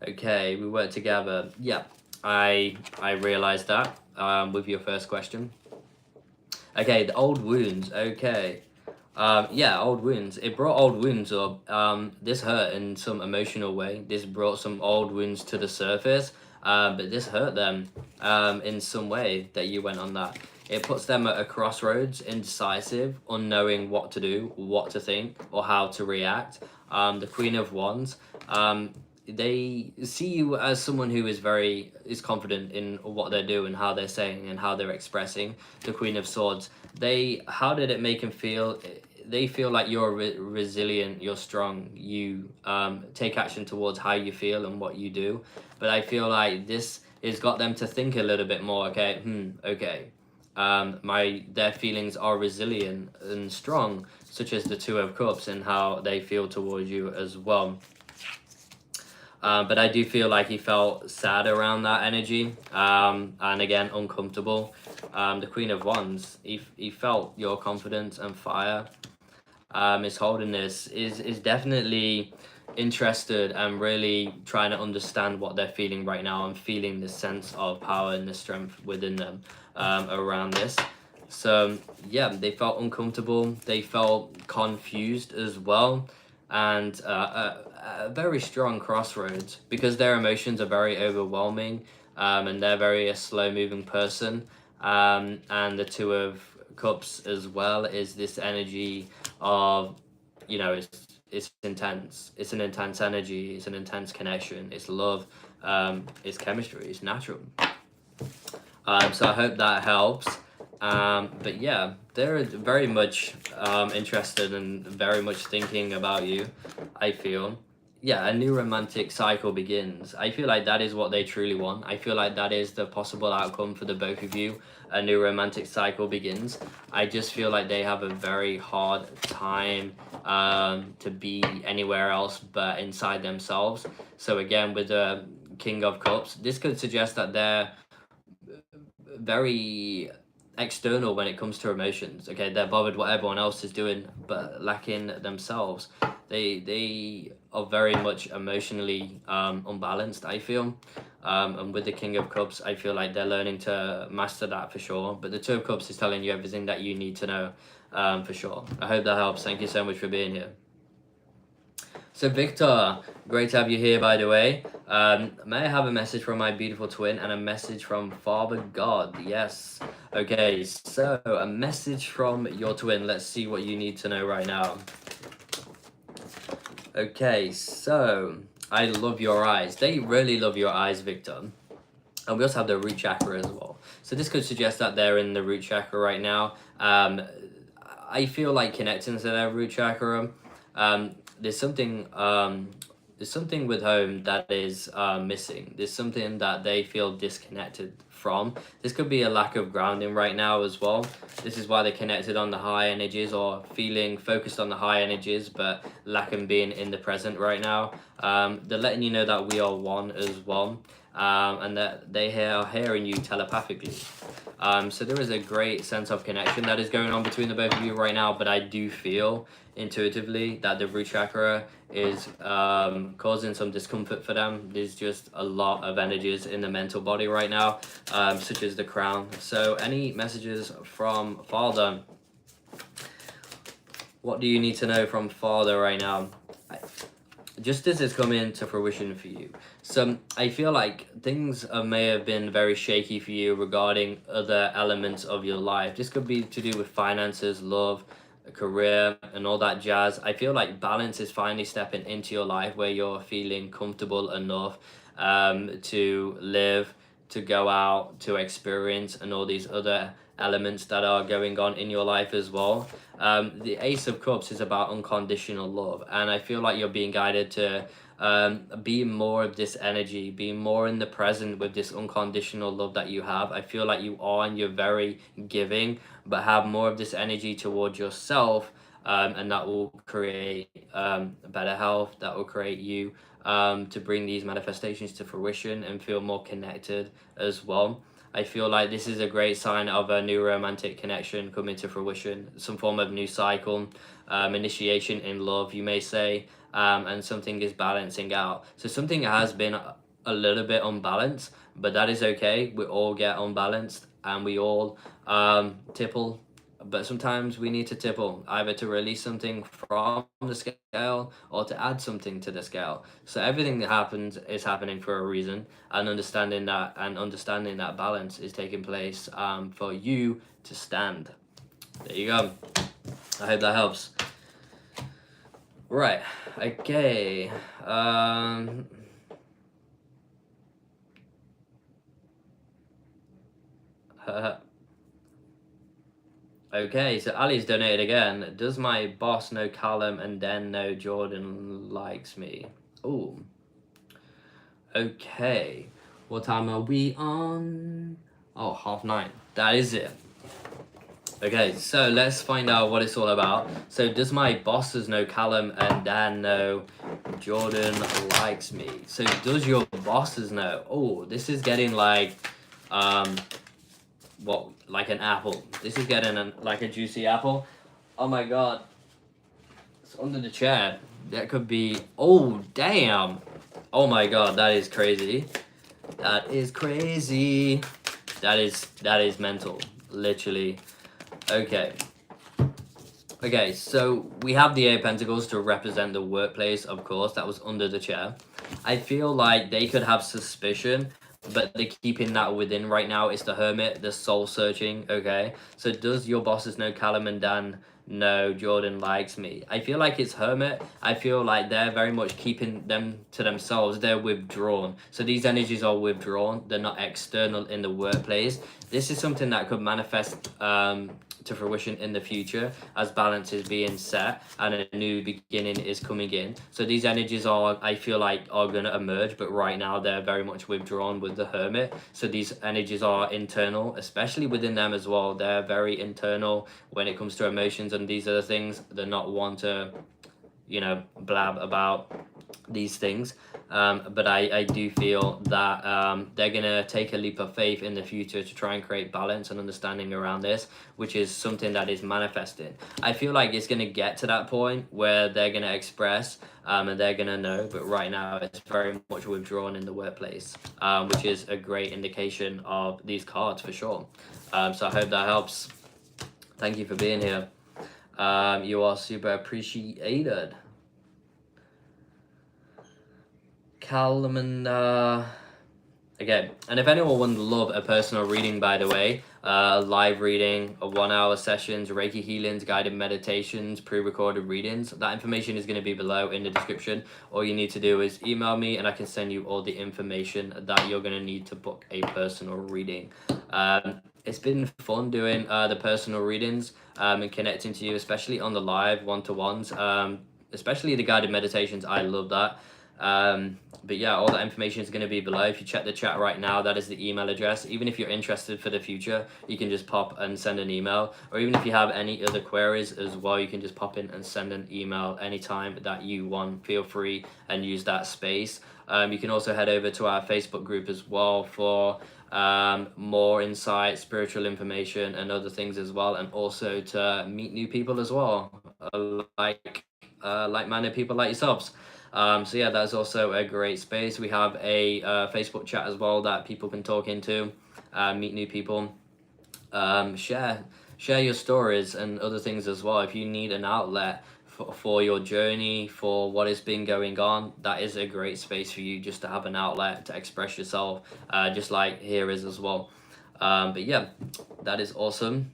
Okay, we work together. Yeah, I realized that with your first question. Okay, the old wounds. Okay. Yeah, old wounds. It brought old wounds up. This hurt in some emotional way. This brought some old wounds to the surface. But this hurt them in some way that you went on that. It puts them at a crossroads, indecisive, unknowing what to do, what to think, or how to react. The Queen of Wands. They see you as someone who is confident in what they're doing, how they're saying, and how they're expressing. The Queen of Swords. How did it make them feel? They feel like you're resilient, you're strong, you take action towards how you feel and what you do. But I feel like this has got them to think a little bit more. Okay, their feelings are resilient and strong, such as the Two of Cups and how they feel towards you as well. But I do feel like he felt sad around that energy, and again, uncomfortable. The Queen of Wands, he felt your confidence and fire. His holiness is definitely interested and really trying to understand what they're feeling right now, and feeling the sense of power and the strength within them around this. So yeah, they felt uncomfortable, they felt confused as well, and a very strong crossroads, because their emotions are very overwhelming, and they're very a slow moving person. And the Two of Cups as well is this energy of, it's intense, it's an intense energy, it's an intense connection, it's love, it's chemistry, it's natural. So I hope that helps. But yeah, they're very much interested and very much thinking about you, I feel. Yeah, a new romantic cycle begins. I feel like that is what they truly want. I feel like that is the possible outcome for the both of you. A new romantic cycle begins. I just feel like they have a very hard time to be anywhere else but inside themselves. So again, with the King of Cups, this could suggest that they're very external when it comes to emotions. Okay, they're bothered what everyone else is doing but lacking themselves. They are very much emotionally unbalanced, I feel. And with the King of Cups, I feel like they're learning to master that for sure. But the Two of Cups is telling you everything that you need to know for sure. I hope that helps. Thank you so much for being here. So Victor, great to have you here, by the way. May I have a message from my beautiful twin and a message from Father God? Yes. Okay, so a message from your twin. Let's see what you need to know right now. Okay, so I love your eyes. They really love your eyes, Victor. And we also have the root chakra as well. So this could suggest that they're in the root chakra right now. I feel like connecting to their root chakra. There's something with home that is missing. There's something that they feel disconnected from. This could be a lack of grounding right now as well. This is why they're connected on the high energies, or feeling focused on the high energies but lacking being in the present right now. They're letting you know that we are one as well, and that they are hearing you telepathically. So there is a great sense of connection that is going on between the both of you right now, but I do feel intuitively that the root chakra is causing some discomfort for them. There's just a lot of energies in the mental body right now, such as the crown. So any messages from Father? What do you need to know from Father right now? Justice is coming to fruition for you. So I feel like things may have been very shaky for you regarding other elements of your life. This could be to do with finances, love, a career, and all that jazz. I feel like balance is finally stepping into your life, where you're feeling comfortable enough to live, to go out, to experience, and all these other elements that are going on in your life as well. The Ace of Cups is about unconditional love, and I feel like you're being guided to be more of this energy, be more in the present with this unconditional love that you have. I feel like you are, and you're very giving, but have more of this energy towards yourself, and that will create better health, that will create you to bring these manifestations to fruition and feel more connected as well. I feel like this is a great sign of a new romantic connection coming to fruition, some form of new cycle, initiation in love, you may say, and something is balancing out. So something has been a little bit unbalanced, but that is okay. We all get unbalanced and we all tipple, but sometimes we need to tipple either to release something from the scale or to add something to the scale. So everything that happens is happening for a reason, and understanding that balance is taking place for you to stand. There you go. I hope that helps. Right. Okay. Okay, so Ali's donated again. Does my boss know Callum and then know Jordan likes me? Oh. Okay. What time are we on? Oh, 9:30. That is it. Okay, so let's find out what it's all about. So does my bosses know Callum and Dan know Jordan likes me? So does your bosses know? Oh, this is getting like what, like an apple. This is getting like a juicy apple. Oh my god. It's under the chair. That could be, oh damn. Oh my god, that is crazy. That is crazy. That is mental. Literally. Okay. Okay, so we have the Eight of Pentacles to represent the workplace, of course. That was under the chair. I feel like they could have suspicion, but they're keeping that within right now. It's the Hermit, the soul searching, okay? So does your bosses know Callum and Dan know Jordan likes me? I feel like it's Hermit. I feel like they're very much keeping them to themselves. They're withdrawn. So these energies are withdrawn. They're not external in the workplace. This is something that could manifest to fruition in the future as balance is being set and a new beginning is coming in. So these energies are, I feel like, are going to emerge, but right now they're very much withdrawn with the Hermit. So these energies are internal, especially within them as well. They're very internal when it comes to emotions, and these are the things they're not want to, you know, blab about these things. But I do feel that they're going to take a leap of faith in the future to try and create balance and understanding around this, which is something that is manifesting. I feel like it's going to get to that point where they're going to express and they're going to know, but right now it's very much withdrawn in the workplace, which is a great indication of these cards for sure. So I hope that helps. Thank you for being here. You are super appreciated. Callum and okay, and if anyone would love a personal reading, by the way, live reading, 1 hour sessions, Reiki healings, guided meditations, pre-recorded readings, that information is going to be below in the description. All you need to do is email me and I can send you all the information that you're going to need to book a personal reading. It's been fun doing the personal readings and connecting to you, especially on the live one-to-ones, especially the guided meditations. I love that. But yeah, all that information is going to be below. If you check the chat right now, that is the email address. Even if you're interested for the future, you can just pop and send an email. Or even if you have any other queries as well, you can just pop in and send an email anytime that you want. Feel free and use that space. You can also head over to our Facebook group as well for more insight, spiritual information, and other things as well, and also to meet new people as well, like-minded people like yourselves. So yeah, that's also a great space. We have a Facebook chat as well that people can talk into, meet new people, share your stories and other things as well. If you need an outlet for your journey, for what has been going on, that is a great space for you just to have an outlet to express yourself, just like here is as well. But yeah, that is awesome.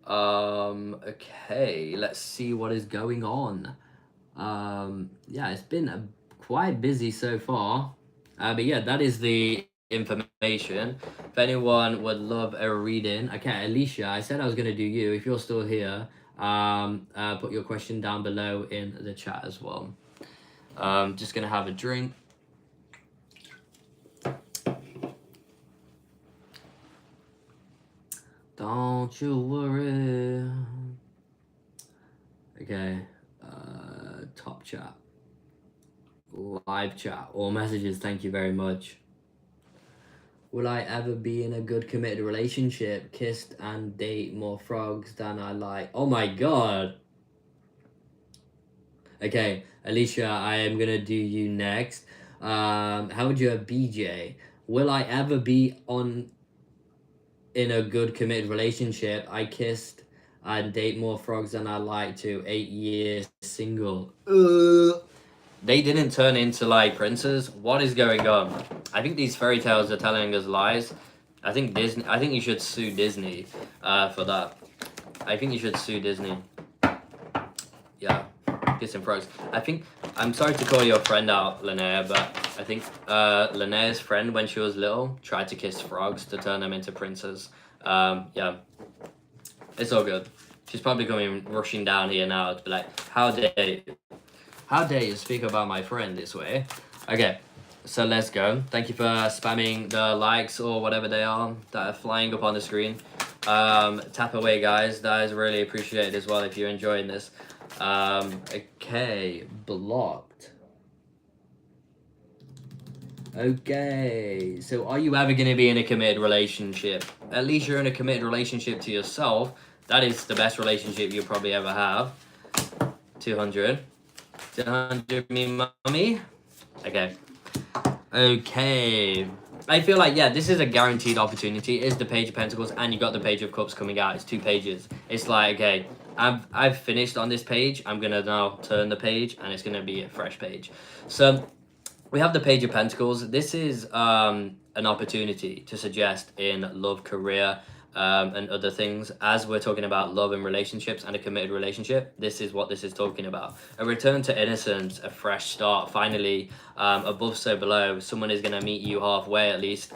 Okay, let's see what is going on. Yeah, it's been quite busy so far, but yeah, that is the information. If anyone would love a reading, okay, Alicia, I said I was gonna do you. If you're still here, put your question down below in the chat as well. Just gonna have a drink. Don't you worry. Okay, top chat, live chat, or messages. Thank you very much. Will I ever be in a good committed relationship? Kissed and date more frogs than I like. Oh my god. Okay, Alicia, I am gonna do you next. How would you have BJ? Will I ever be in a good committed relationship? I kissed and date more frogs than I like to. 8 years single. They didn't turn into like princes. What is going on? I think these fairy tales are telling us lies. I think you should sue Disney for that. I think you should sue Disney. Yeah, kissing frogs. I'm sorry to call your friend out, Linnéa, but I think Linnea's friend, when she was little, tried to kiss frogs to turn them into princes. Yeah, it's all good. She's probably coming rushing down here now to be like, how dare you speak about my friend this way? Okay, so let's go. Thank you for spamming the likes or whatever they are that are flying up on the screen. Tap away, guys. That is really appreciated as well if you're enjoying this. Okay, blocked. Okay, so are you ever going to be in a committed relationship? At least you're in a committed relationship to yourself. That is the best relationship you'll probably ever have. 200. 200 me mommy. Okay. I feel like, yeah, this is a guaranteed opportunity. It is the Page of Pentacles, and you got the Page of Cups coming out. It's 2 pages. It's like, okay, I've finished on this page. I'm gonna now turn the page, and it's gonna be a fresh page. So we have the Page of Pentacles. This is an opportunity to suggest in love, career, and other things. As we're talking about love and relationships and a committed relationship, this is what this is talking about. A return to innocence, a fresh start, finally, above so below. Someone is going to meet you halfway at least,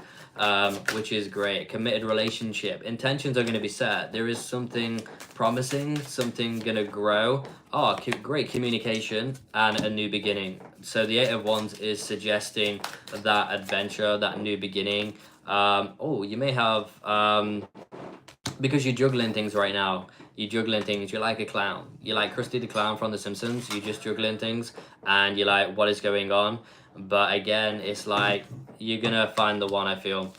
which is great. Committed relationship. Intentions are going to be set. There is something promising, something going to grow. Oh, great communication and a new beginning. So the 8 of Wands is suggesting that adventure, that new beginning. Oh, you may have, because you're juggling things right now. You're juggling things. You're like a clown. You're like Krusty the Clown from The Simpsons. You're just juggling things, and you're like, what is going on? But again, it's like you're gonna find the one. I feel,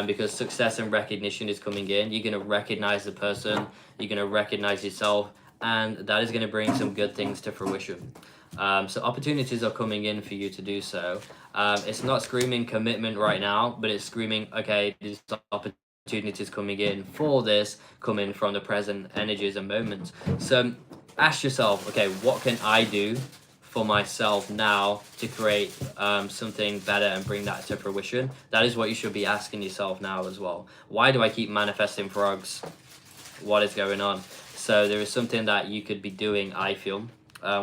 because success and recognition is coming in. You're gonna recognize the person. You're gonna recognize yourself, and that is gonna bring some good things to fruition. So opportunities are coming in for you to do so. It's not screaming commitment right now, but it's screaming, okay, these opportunities coming in for this, coming from the present energies and moments. So ask yourself, okay, what can I do for myself now to create something better and bring that to fruition? That is what you should be asking yourself now as well. Why do I keep manifesting frogs? What is going on? So there is something that you could be doing, I feel,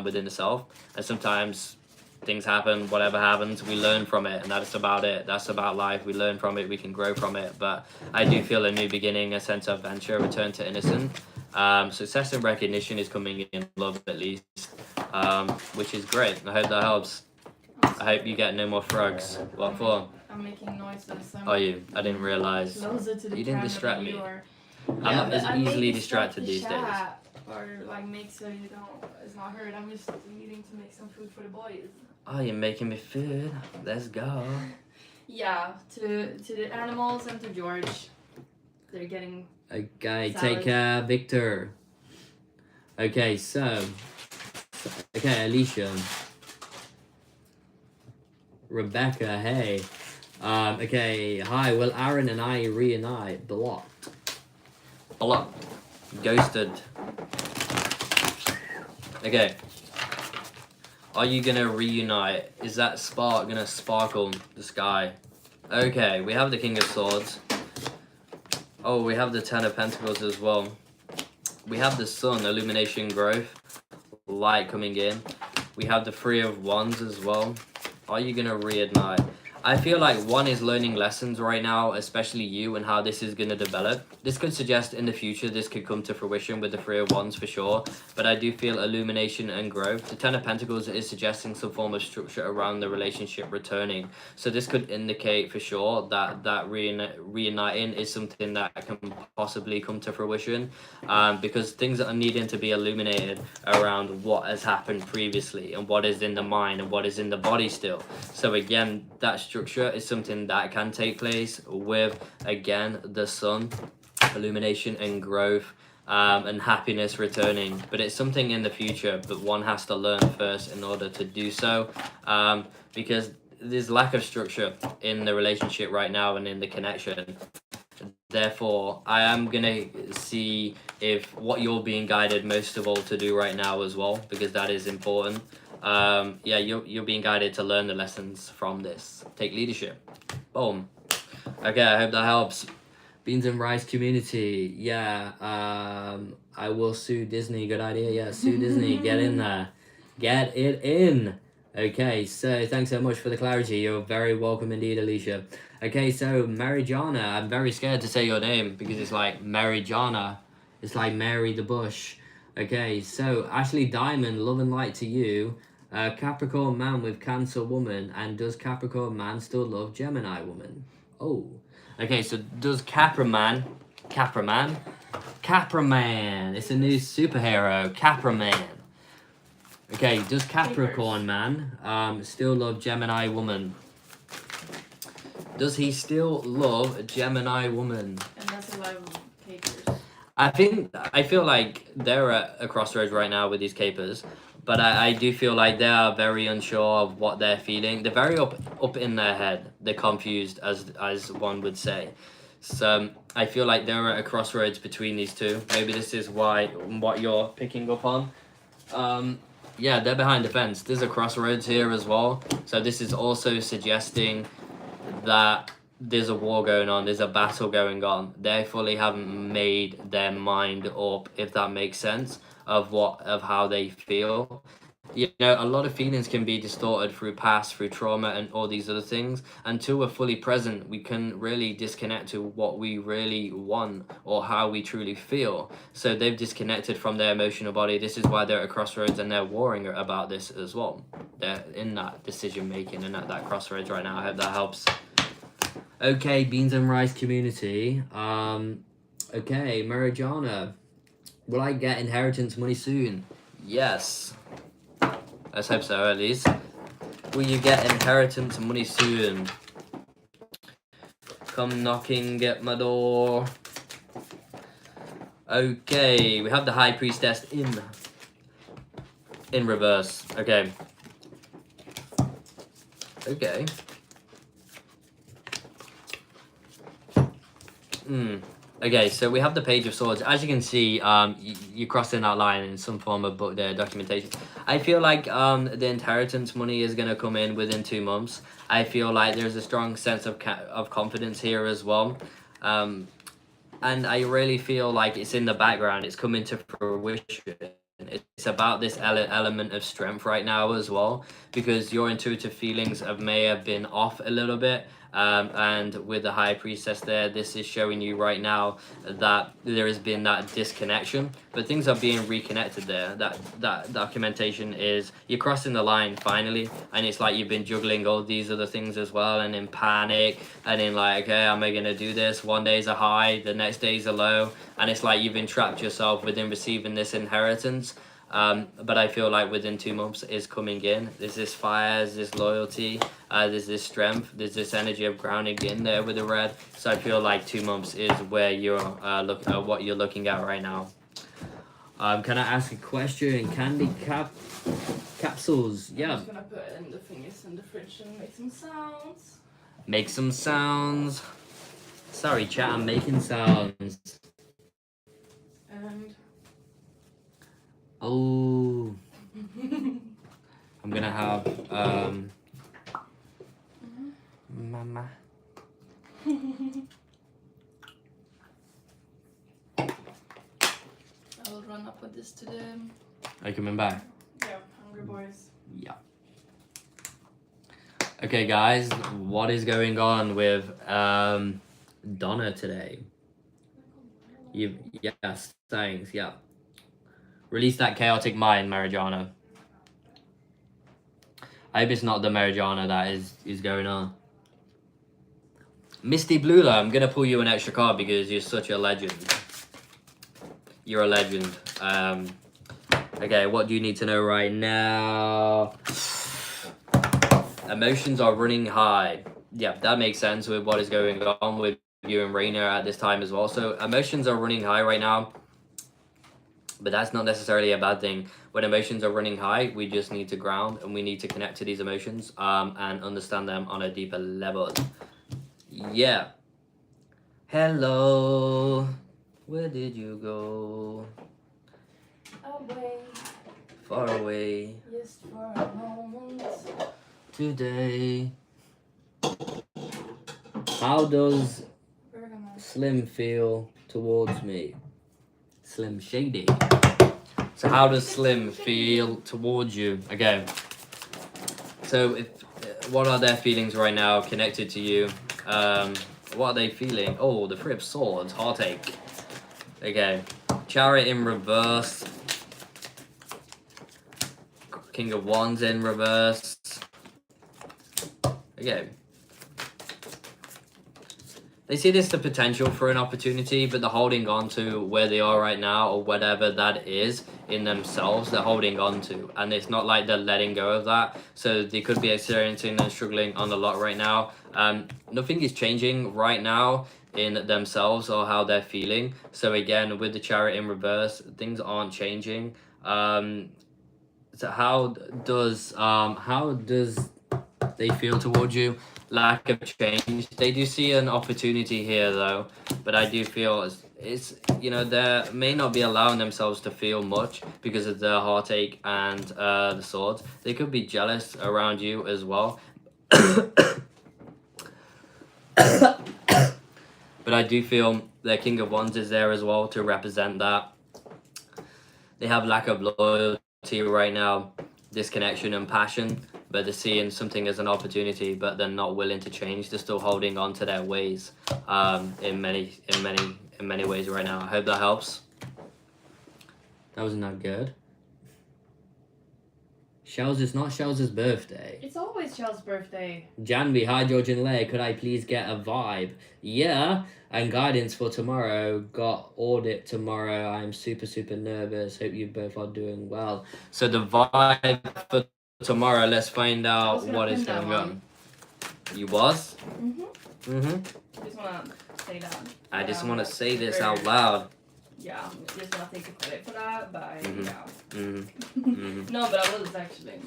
within the self, and sometimes things happen. Whatever happens, we learn from it, and that's about it. That's about life. We learn from it, we can grow from it. But I do feel a new beginning, a sense of adventure, return to innocence. Success and recognition is coming in love at least, which is great. I hope that helps. I hope you get no more frogs. What for? I'm making noises. Are you? I didn't realize. You didn't distract me. I'm not as easily distracted these days. Or like make so you don't, it's not heard. I'm just needing to make some food for the boys. Oh, you're making me food. Let's go. Yeah, to the animals and to George. They're getting Okay, salad. take care, Victor. Okay, okay, Alicia. Rebecca, hey. Okay, hi, will Aaron and I reunite? Blocked. Blocked. Ghosted. Okay. Are you gonna reunite? Is that spark gonna sparkle the sky? Okay, we have the King of Swords. Oh, we have the Ten of Pentacles as well. We have the Sun, illumination, growth, light coming in. We have the Three of Wands as well. Are you gonna reignite? I feel like one is learning lessons right now, especially you, and how this is going to develop. This could suggest in the future this could come to fruition with the Three of Wands for sure, but I do feel illumination and growth. The Ten of Pentacles is suggesting some form of structure around the relationship returning. So this could indicate for sure that reuniting is something that can possibly come to fruition, because things are needing to be illuminated around what has happened previously and what is in the mind and what is in the body still. So again, that structure is something that can take place with, again, the sun, illumination and growth, and happiness returning. But it's something in the future, but one has to learn first in order to do so, because there's lack of structure in the relationship right now and in the connection. Therefore, I am gonna see if what you're being guided most of all to do right now as well, because that is important. Yeah, you're being guided to learn the lessons from this. Take leadership. Boom. Okay, I hope that helps. Beans and Rice community. Yeah, I will sue Disney. Good idea. Yeah, sue Disney. Get in there. Get it in. Okay, so thanks so much for the clarity. You're very welcome indeed, Alicia. Okay, so Marijana. I'm very scared to say your name because it's like Marijana. It's like Mary the Bush. Okay, so Ashley Diamond, love and light to you. Capricorn man with Cancer woman, and does Capricorn man still love Gemini woman? Oh, okay. So does Capraman? It's a new superhero, Capraman. Okay, does Capricorn man still love Gemini woman? Does he still love Gemini woman? And that's a lot of capers. I feel like they're at a crossroads right now with these capers, but I do feel like they are very unsure of what they're feeling. They're very up in their head. They're confused, as one would say. So I feel like they're at a crossroads between these two. Maybe this is what you're picking up on. Yeah, they're behind the fence. There's a crossroads here as well. So this is also suggesting that there's a war going on, there's a battle going on. They fully haven't made their mind up, if that makes sense, of how they feel. You know, a lot of feelings can be distorted through past, through trauma and all these other things. Until we're fully present, we can really disconnect to what we really want or how we truly feel. So they've disconnected from their emotional body. This is why they're at a crossroads and they're warring about this as well. They're in that decision making and at that crossroads right now. I hope that helps. Okay, Beans and Rice community. Okay, Marijana. Will I get inheritance money soon? Yes. Let's hope so, at least. Will you get inheritance money soon? Come knocking at my door. Okay, we have the High Priestess in reverse. Okay. Okay. Okay, so we have the Page of Swords. As you can see, you're crossing that line in some form of book documentation. I feel like the inheritance money is going to come in within 2 months. I feel like there's a strong sense of confidence here as well. And I really feel like it's in the background. It's coming to fruition. It's about this element of strength right now as well, because your intuitive feelings may have been off a little bit. And with the High Priestess there, this is showing you right now that there has been that disconnection, but things are being reconnected there. That documentation is, you're crossing the line finally, and it's like you've been juggling all these other things as well, and in panic, and in like, okay, am I gonna do this? One day's a high, the next day's a low, and it's like you've entrapped yourself within receiving this inheritance. But I feel like within 2 months is coming in. There's this fire, there's this loyalty, there's this strength, there's this energy of grounding in there with the red. So I feel like 2 months is where you're what you're looking at right now. Can I ask a question? Candy capsules. Yeah. I'm just gonna put in the fingers in the fridge and make some sounds. Make some sounds. Sorry, chat. I'm making sounds. And. Oh. I'm gonna have mama. I will run up with this to them. Are you coming back? Yeah, hungry boys. Yeah. Okay, guys, what is going on with Donna today? Yes, thanks. Yeah, release that chaotic mind, Marijana. I hope it's not the Marijana that is going on. Misty Blula, I'm gonna pull you an extra card because you're such a legend. You're a legend. Okay, what do you need to know right now? Emotions are running high. Yeah, that makes sense with what is going on with you and Raina at this time as well. So emotions are running high right now, but that's not necessarily a bad thing. When emotions are running high, we just need to ground and we need to connect to these emotions and understand them on a deeper level. Yeah. Hello. Where did you go? Away. Far away. Just for a moment. Today. How does Slim feel towards me? Slim Shady. So how does Slim feel towards you? Okay. So what are their feelings right now connected to you? What are they feeling? Oh, the Three of Swords, heartache. Okay. Chariot in reverse. King of Wands in reverse. Okay. They see this the potential for an opportunity, but they're holding on to where they are right now or whatever that is in themselves. They're holding on to, and it's not like they're letting go of that. So they could be experiencing and struggling on a lot right now. Nothing is changing right now in themselves or how they're feeling. So again, with the Chariot in reverse, things aren't changing. So how does they feel towards you? Lack of change. They do see an opportunity here though, but I do feel it's they may not be allowing themselves to feel much because of the heartache and the swords. They could be jealous around you as well. But I do feel their King of Wands is there as well to represent that. They have lack of loyalty right now, disconnection and passion, but they're seeing something as an opportunity, but they're not willing to change. They're still holding on to their ways in many ways right now. I hope that helps. That wasn't that good. It's not Shell's birthday. It's always Shell's birthday. Janvi, hi George Linnéa, could I please get a vibe? Yeah, and guidance for tomorrow. Got audit tomorrow. I'm super nervous. Hope you both are doing well. So the vibe for tomorrow, let's find out what is going on. You was? I just wanna say that. I just want to say this out loud. Yeah, just wanna take the credit for that, but no, but I was actually.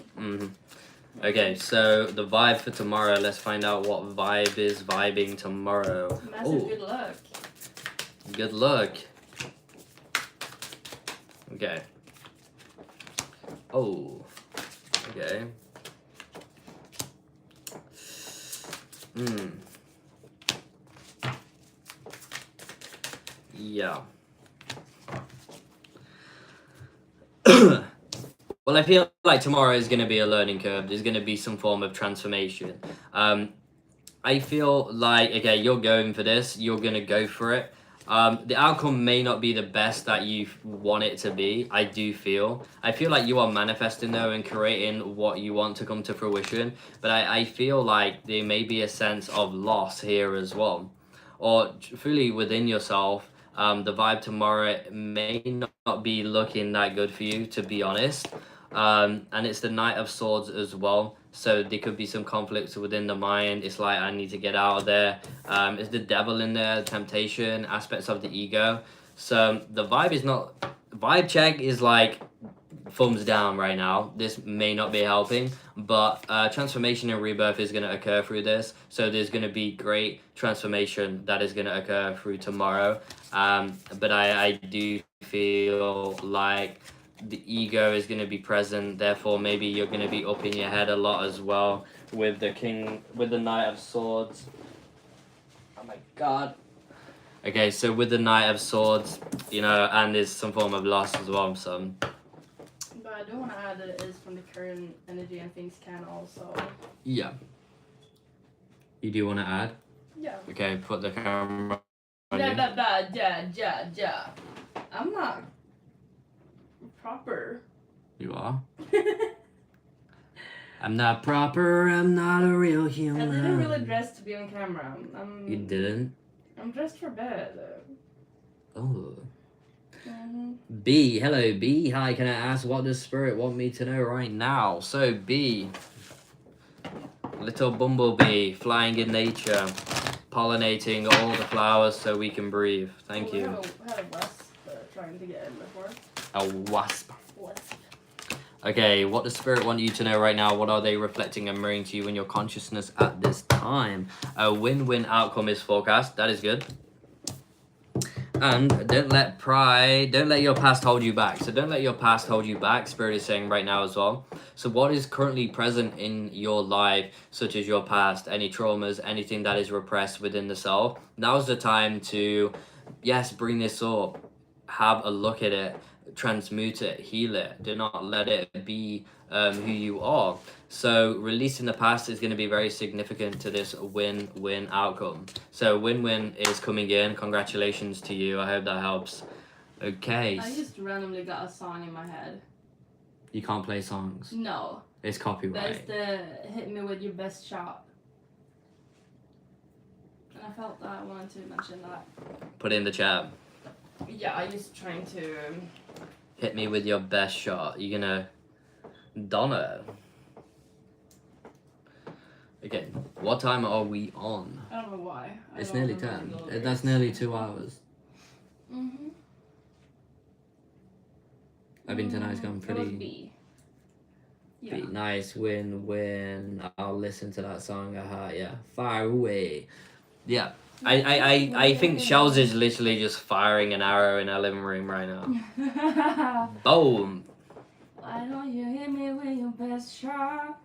Okay, so the vibe for tomorrow. Let's find out what vibe is vibing tomorrow. Massive good luck. Good luck. Okay. Oh. Okay. Yeah. Well, I feel like tomorrow is going to be a learning curve. There's going to be some form of transformation. I feel like, okay, you're going for this. You're going to go for it. The outcome may not be the best that you want it to be. I feel like you are manifesting though and creating what you want to come to fruition. But I feel like there may be a sense of loss here as well. Or fully within yourself. The vibe tomorrow may not be looking that good for you, to be honest. And it's the Knight of Swords as well, so there could be some conflicts within the mind. It's like, I need to get out of there. It's the devil in there, temptation, aspects of the ego. So the vibe is not, vibe check is like thumbs down right now. This may not be helping, but transformation and rebirth is going to occur through this. So there's going to be great transformation that is going to occur through tomorrow. But I do feel like the ego is going to be present, therefore maybe you're going to be up in your head a lot as well with the Knight of Swords. Oh my god. Okay, so with the Knight of Swords, and there's some form of loss as well, so. But I do want to add that it is from the current energy and things can also. Yeah. You do want to add? Yeah. Okay, put the camera on you. Yeah. I'm not proper. You are? I'm not proper, I'm not a real human. I didn't really dress to be on camera. You didn't? I'm dressed for bed. Oh. Mm-hmm. B, hello B. Hi, can I ask what does Spirit want me to know right now? So B, little bumblebee flying in nature, pollinating all the flowers so we can breathe. Thank you. I had a wasp trying to get in before. A wasp. Wasp. Okay, what does Spirit want you to know right now? What are they reflecting and mirroring to you in your consciousness at this time? A win-win outcome is forecast. That is good. And don't let your past hold you back. So don't let your past hold you back, Spirit is saying right now as well. So what is currently present in your life, such as your past, any traumas, anything that is repressed within the self, now's the time to, yes, bring this up, have a look at it, transmute it, heal it. Do not let it be who you are. So releasing the past is going to be very significant to this win-win outcome. So win-win is coming in. Congratulations to you. I hope that helps. Okay. I just randomly got a song in my head. You can't play songs. No. It's copyright. That's the hit me with your best shot. And I felt that I wanted to mention that. Put it in the chat. Yeah, I just trying to... Hit me with your best shot. You're gonna... Donna. Okay, what time are we on? I don't know why. It's nearly 10. That's nearly 2 hours. Mm-hmm. I think tonight's gone pretty... It was B. Yeah. B. Nice, win. I'll listen to that song. Yeah. Fire away. Yeah. I think Shells is literally just firing an arrow in her living room right now. Boom. Why don't you hit me with your best shot?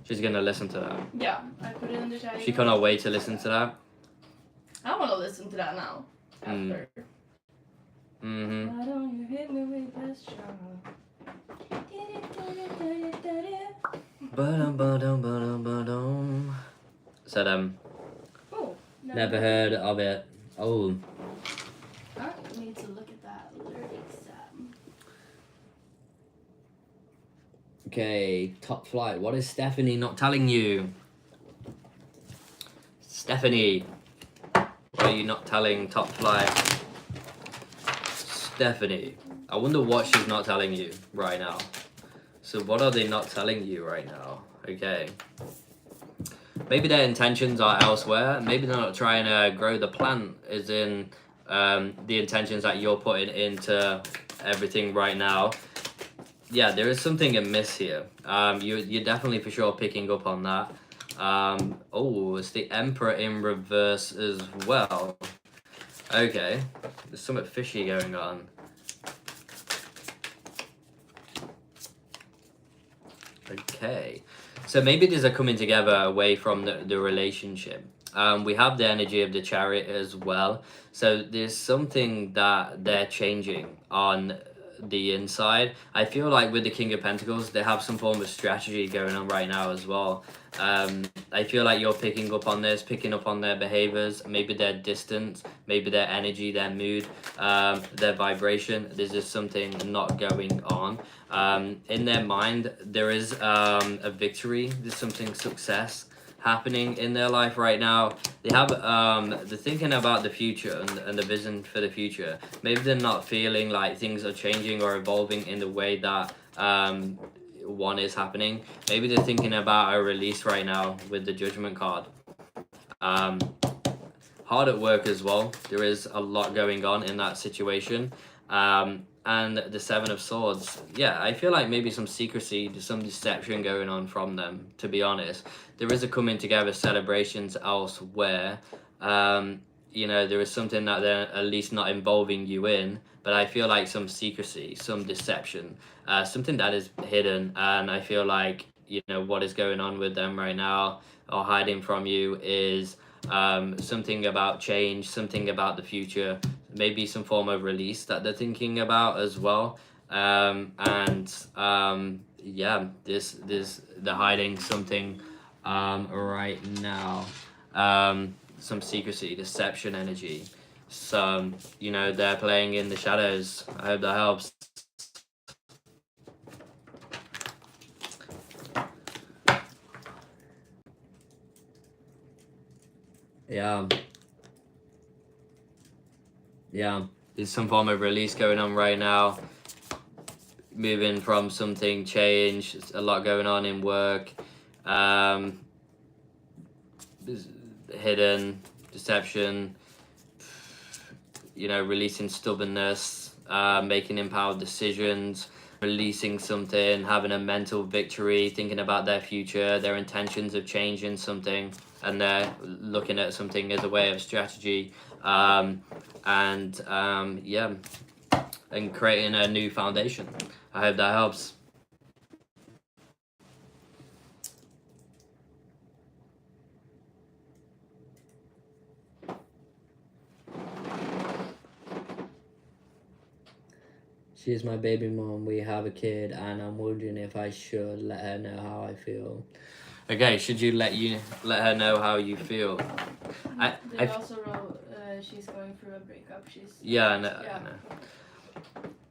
She's gonna listen to that. Yeah, I put it in the chat. She cannot wait to listen to that. I want to listen to that now. After. Mm-hmm. Why don't you hit me with your best shot? Said Oh, never heard of it. Oh. I need to look at that lyrics. Okay, top flight. What is Stephanie not telling you? Stephanie, what are you not telling top flight? Stephanie, I wonder what she's not telling you right now. So what are they not telling you right now? Okay. Maybe their intentions are elsewhere. Maybe they're not trying to grow the plant, as in the intentions that you're putting into everything right now. Yeah, there is something amiss here. You're definitely for sure picking up on that. Oh, it's the Emperor in reverse as well. Okay, there's something fishy going on. Okay, so maybe there's a coming together away from the relationship. We have the energy of the Chariot as well. So there's something that they're changing on the inside. I feel like with the King of Pentacles, they have some form of strategy going on right now as well. I feel like you're picking up on this, picking up on their behaviors, maybe their distance, maybe their energy, their mood, their vibration. There's just something not going on. In their mind, there is a victory, there's something success happening in their life right now. They have they're thinking about the future and the vision for the future. Maybe they're not feeling like things are changing or evolving in the way that one is happening. Maybe they're thinking about a release right now with the Judgment card. Hard at work as well. There is a lot going on in that situation. And the Seven of Swords. Yeah, I feel like maybe some secrecy, some deception going on from them, to be honest. There is a coming together, celebrations elsewhere. You know, there is something that they're at least not involving you in, but I feel like some secrecy, some deception, something that is hidden. And I feel like, you know, what is going on with them right now or hiding from you is something about change, something about the future, maybe some form of release that they're thinking about as well. yeah, they're hiding something right now. Some secrecy, deception energy. Some, you know, they're playing in the shadows. I hope that helps. Yeah. Yeah. There's some form of release going on right now. Moving from something, change, a lot going on in work. Hidden, deception, you know, releasing stubbornness, making empowered decisions, releasing something, having a mental victory, thinking about their future, their intentions of changing something, and they're looking at something as a way of strategy, yeah, and creating a new foundation. I hope that helps. She's my baby mom. We have a kid, and I'm wondering if I should let her know how I feel. Okay, should you let her know how you feel? They also wrote she's going through a breakup. Yeah, I know.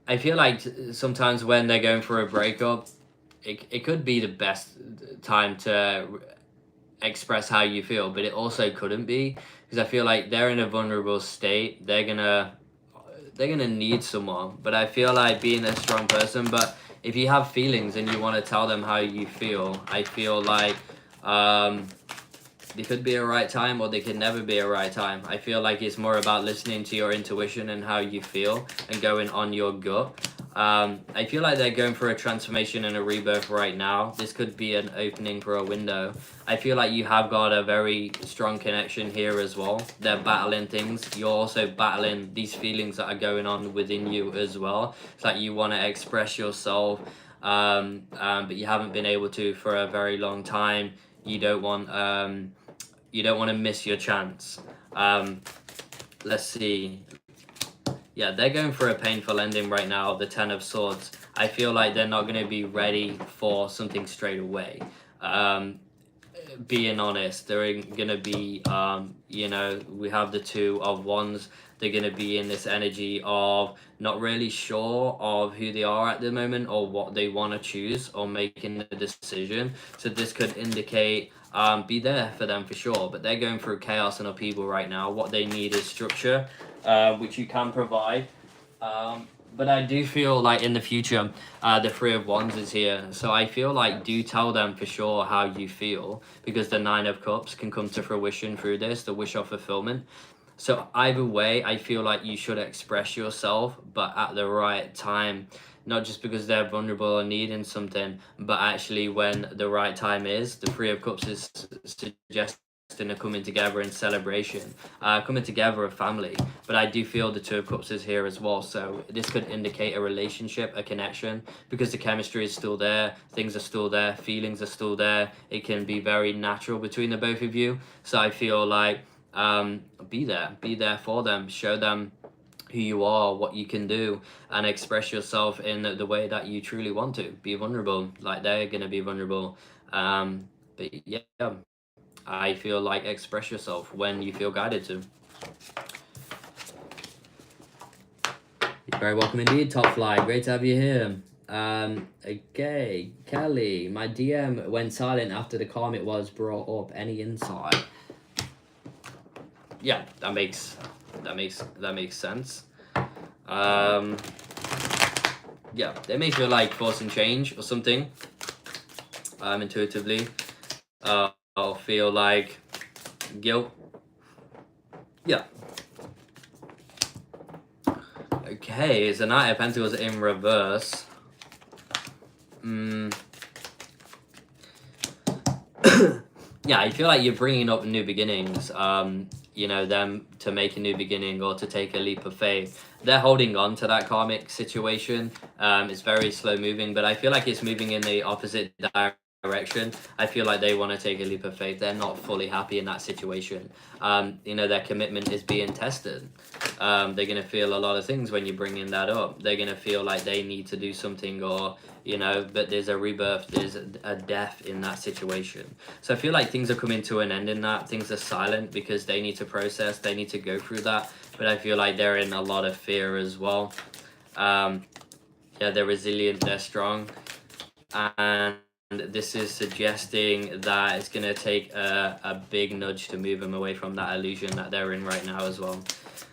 I feel like sometimes when they're going through a breakup, it could be the best time to express how you feel, but it also couldn't be, because I feel like they're in a vulnerable state. They're gonna need someone, but I feel like being a strong person. But if you have feelings and you want to tell them how you feel, I feel like there could be a right time, or there could never be a right time. I feel like it's more about listening to your intuition and how you feel and going on your gut. I feel like they're going through a transformation and a rebirth right now. This could be an opening for a window. I feel like you have got a very strong connection here as well. They're battling things. You're also battling these feelings that are going on within you as well. It's like you want to express yourself, but you haven't been able to for a very long time. You don't want to miss your chance. Let's see. Yeah, they're going for a painful ending right now, the Ten of Swords. I feel like they're not going to be ready for something straight away. Being honest, they're going to be, you know, we have the Two of Wands. They're going to be in this energy of not really sure of who they are at the moment, or what they want to choose, or making a decision. So this could indicate be there for them for sure, but they're going through chaos and upheaval right now. What they need is structure, which you can provide. But I do feel like in the future, the Three of Wands is here. So I feel like do tell them for sure how you feel, because the Nine of Cups can come to fruition through this, the wish of fulfillment. So either way, I feel like you should express yourself, but at the right time. Not just because they're vulnerable or needing something, but actually when the right time is. The Three of Cups is suggesting a coming together in celebration, coming together of family. But I do feel the Two of Cups is here as well. So this could indicate a relationship, a connection, because the chemistry is still there, things are still there, feelings are still there. It can be very natural between the both of you. So I feel like be there for them, show them who you are, what you can do, and express yourself in the way that you truly want to. Be vulnerable, like they're gonna be vulnerable. But yeah, I feel like express yourself when you feel guided to. You're very welcome indeed, Top Fly. Great to have you here. Okay, Kelly, my DM went silent after the comment was brought up. Any insight? Yeah, that makes sense. Yeah, they may feel like forcing change or something. Intuitively, I'll feel like guilt. Yeah. Okay, it's a Knight of Pentacles in reverse. Yeah, I feel like you're bringing up new beginnings. You know, them to make a new beginning or to take a leap of faith. They're holding on to that karmic situation. It's very slow moving, but I feel like it's moving in the opposite direction. I feel like they want to take a leap of faith. They're not fully happy in that situation. You know, their commitment is being tested. They're going to feel a lot of things when you're bringing that up. They're going to feel like they need to do something, or, you know, but there's a rebirth, there's a death in that situation. So I feel like things are coming to an end in that. Things are silent because they need to process, they need to go through that. But I feel like they're in a lot of fear as well. Yeah, they're resilient, they're strong. And this is suggesting that it's going to take a big nudge to move them away from that illusion that they're in right now as well,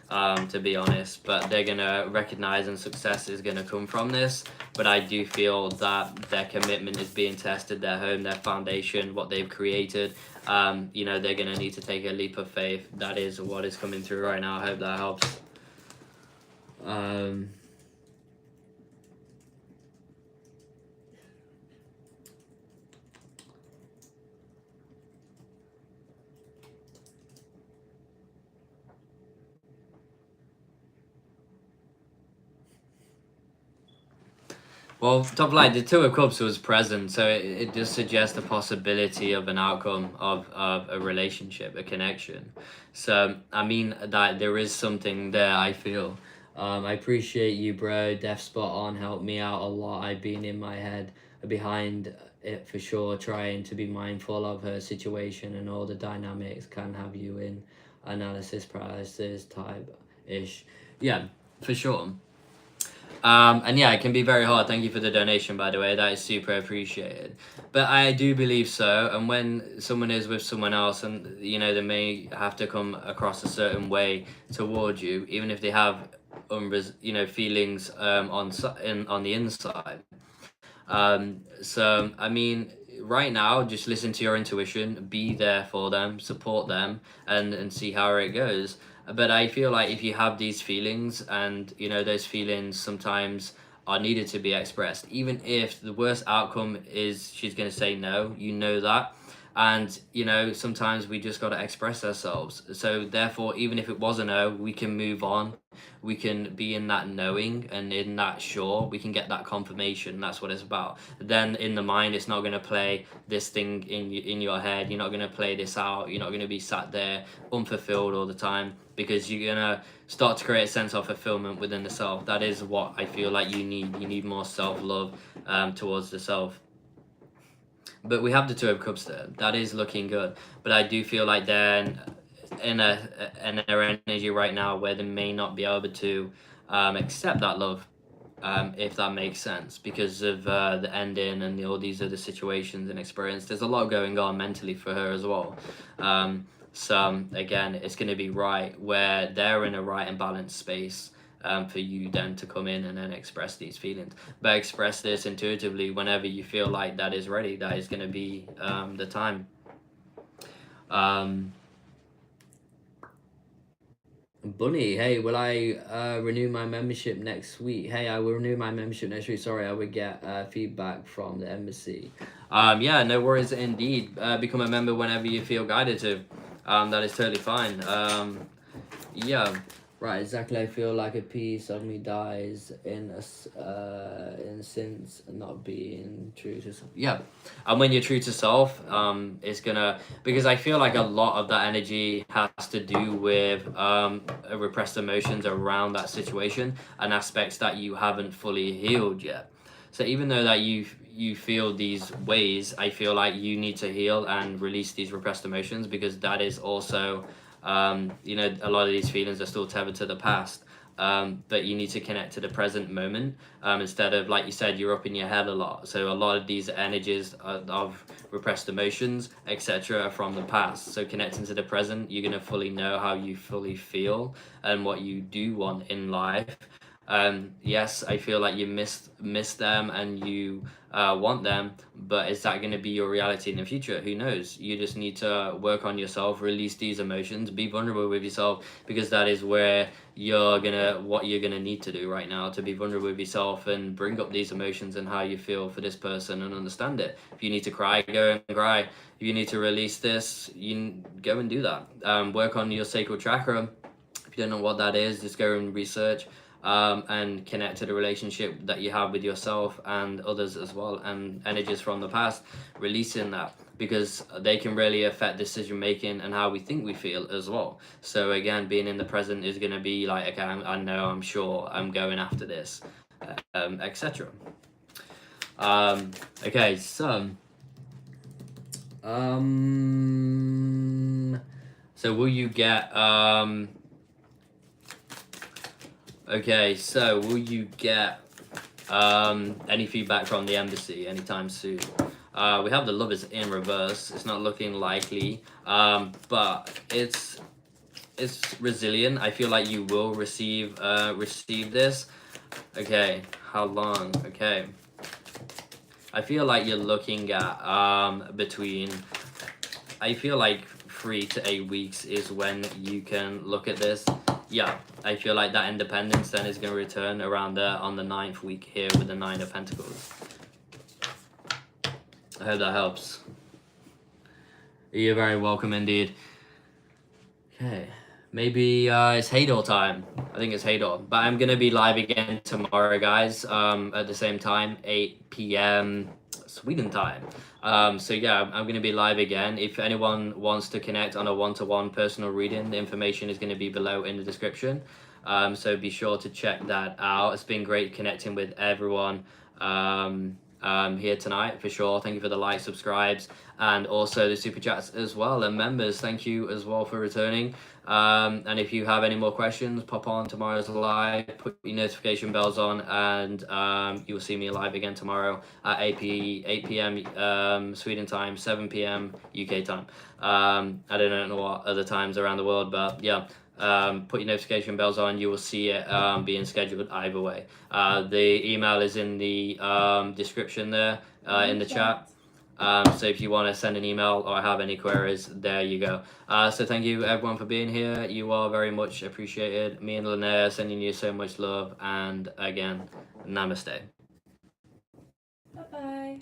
to be honest. But they're going to recognize, and success is going to come from this. But I do feel that their commitment is being tested, their home, their foundation, what they've created. You know, they're going to need to take a leap of faith. That is what is coming through right now. I hope that helps. Well, top line, the Two of Cups was present, so it does suggest the possibility of an outcome of a relationship, a connection. So, I mean, that there is something there, I feel. I appreciate you, bro. Def spot on, helped me out a lot. I've been in my head behind it for sure, trying to be mindful of her situation and all the dynamics can have you in analysis paralysis type ish. Yeah, for sure. And yeah, it can be very hard. Thank you for the donation, by the way. That is super appreciated. But I do believe so. And when someone is with someone else, and you know, they may have to come across a certain way towards you, even if they have, you know, feelings on the inside. So I mean, right now, just listen to your intuition, be there for them, support them, and see how it goes. But I feel like if you have these feelings, and you know, those feelings sometimes are needed to be expressed, even if the worst outcome is she's going to say no, you know that. And you know, sometimes we just got to express ourselves. So therefore, even if it was a no, we can move on. We can be in that knowing and in that sure. We can get that confirmation. That's what it's about. Then in the mind, it's not going to play this thing in your head. You're not going to play this out. You're not going to be sat there unfulfilled all the time, because you're going to start to create a sense of fulfillment within the self. That is what I feel like you need. You need more self-love towards the self. But we have the Two of Cups there. That is looking good. But I do feel like they're in an energy right now where they may not be able to accept that love, if that makes sense, because of the ending and all these other situations and experience. There's a lot going on mentally for her as well. So again, it's going to be right where they're in a right and balanced space. For you then to come in and then express these feelings, but express this intuitively whenever you feel like that is ready. That is going to be the time. Bunny, hey, will I renew my membership next week? Hey, I will renew my membership next week. Sorry, I would get feedback from the embassy. Yeah, no worries indeed. Become a member whenever you feel guided to. That is totally fine. Yeah. Right, exactly. I feel like a piece of me dies in since not being true to self. Yeah, and when you're true to self, it's gonna, because I feel like a lot of that energy has to do with repressed emotions around that situation and aspects that you haven't fully healed yet. So even though that you feel these ways, I feel like you need to heal and release these repressed emotions, because that is also. You know, a lot of these feelings are still tethered to the past, but you need to connect to the present moment, instead of, like you said, you're up in your head a lot. So a lot of these energies of repressed emotions, etc., are from the past. So connecting to the present, you're going to fully know how you fully feel and what you do want in life. Yes, I feel like you miss them and you want them, but is that going to be your reality in the future? Who knows? You just need to work on yourself, release these emotions, be vulnerable with yourself, because that is where what you're gonna need to do right now, to be vulnerable with yourself and bring up these emotions and how you feel for this person and understand it. If you need to cry, go and cry. If you need to release this, you go and do that. Work on your sacral chakra. If you don't know what that is, just go and research. and connect to the relationship that you have with yourself and others as well, and energies from the past, releasing that, because they can really affect decision making and how we think we feel as well. So again, being in the present is going to be like, okay, I know, I'm sure I'm going after this, etc. Okay, so so will you get okay, so will you get any feedback from the embassy anytime soon? We have the lovers in reverse. It's not looking likely, but it's resilient. I feel like you will receive this. Okay, how long? Okay, I feel like you're looking at between, I feel like 3 to 8 weeks is when you can look at this. Yeah, I feel like that independence then is going to return around there on the 9th week here with the 9 of Pentacles. I hope that helps. You're very welcome indeed. Okay, maybe it's Hador time. I think it's Hador. But I'm going to be live again tomorrow, guys, at the same time, 8 p.m. Sweden time. So yeah, I'm going to be live again. If anyone wants to connect on a one-to-one personal reading, the information is going to be below in the description. So be sure to check that out. It's been great connecting with everyone here tonight, for sure. Thank you for the likes, subscribes, and also the super chats as well. And members, thank you as well for returning. And if you have any more questions, pop on tomorrow's live, put your notification bells on, and you will see me live again tomorrow at 8 p.m. Sweden time, 7 p.m. UK time. I don't know what other times around the world, but yeah. Put your notification bells on, you will see it being scheduled either way. The email is in the description there in the chat. So if you want to send an email or have any queries, there you go. So thank you everyone for being here. You are very much appreciated. Me and Linnéa sending you so much love, and again, namaste. Bye-bye.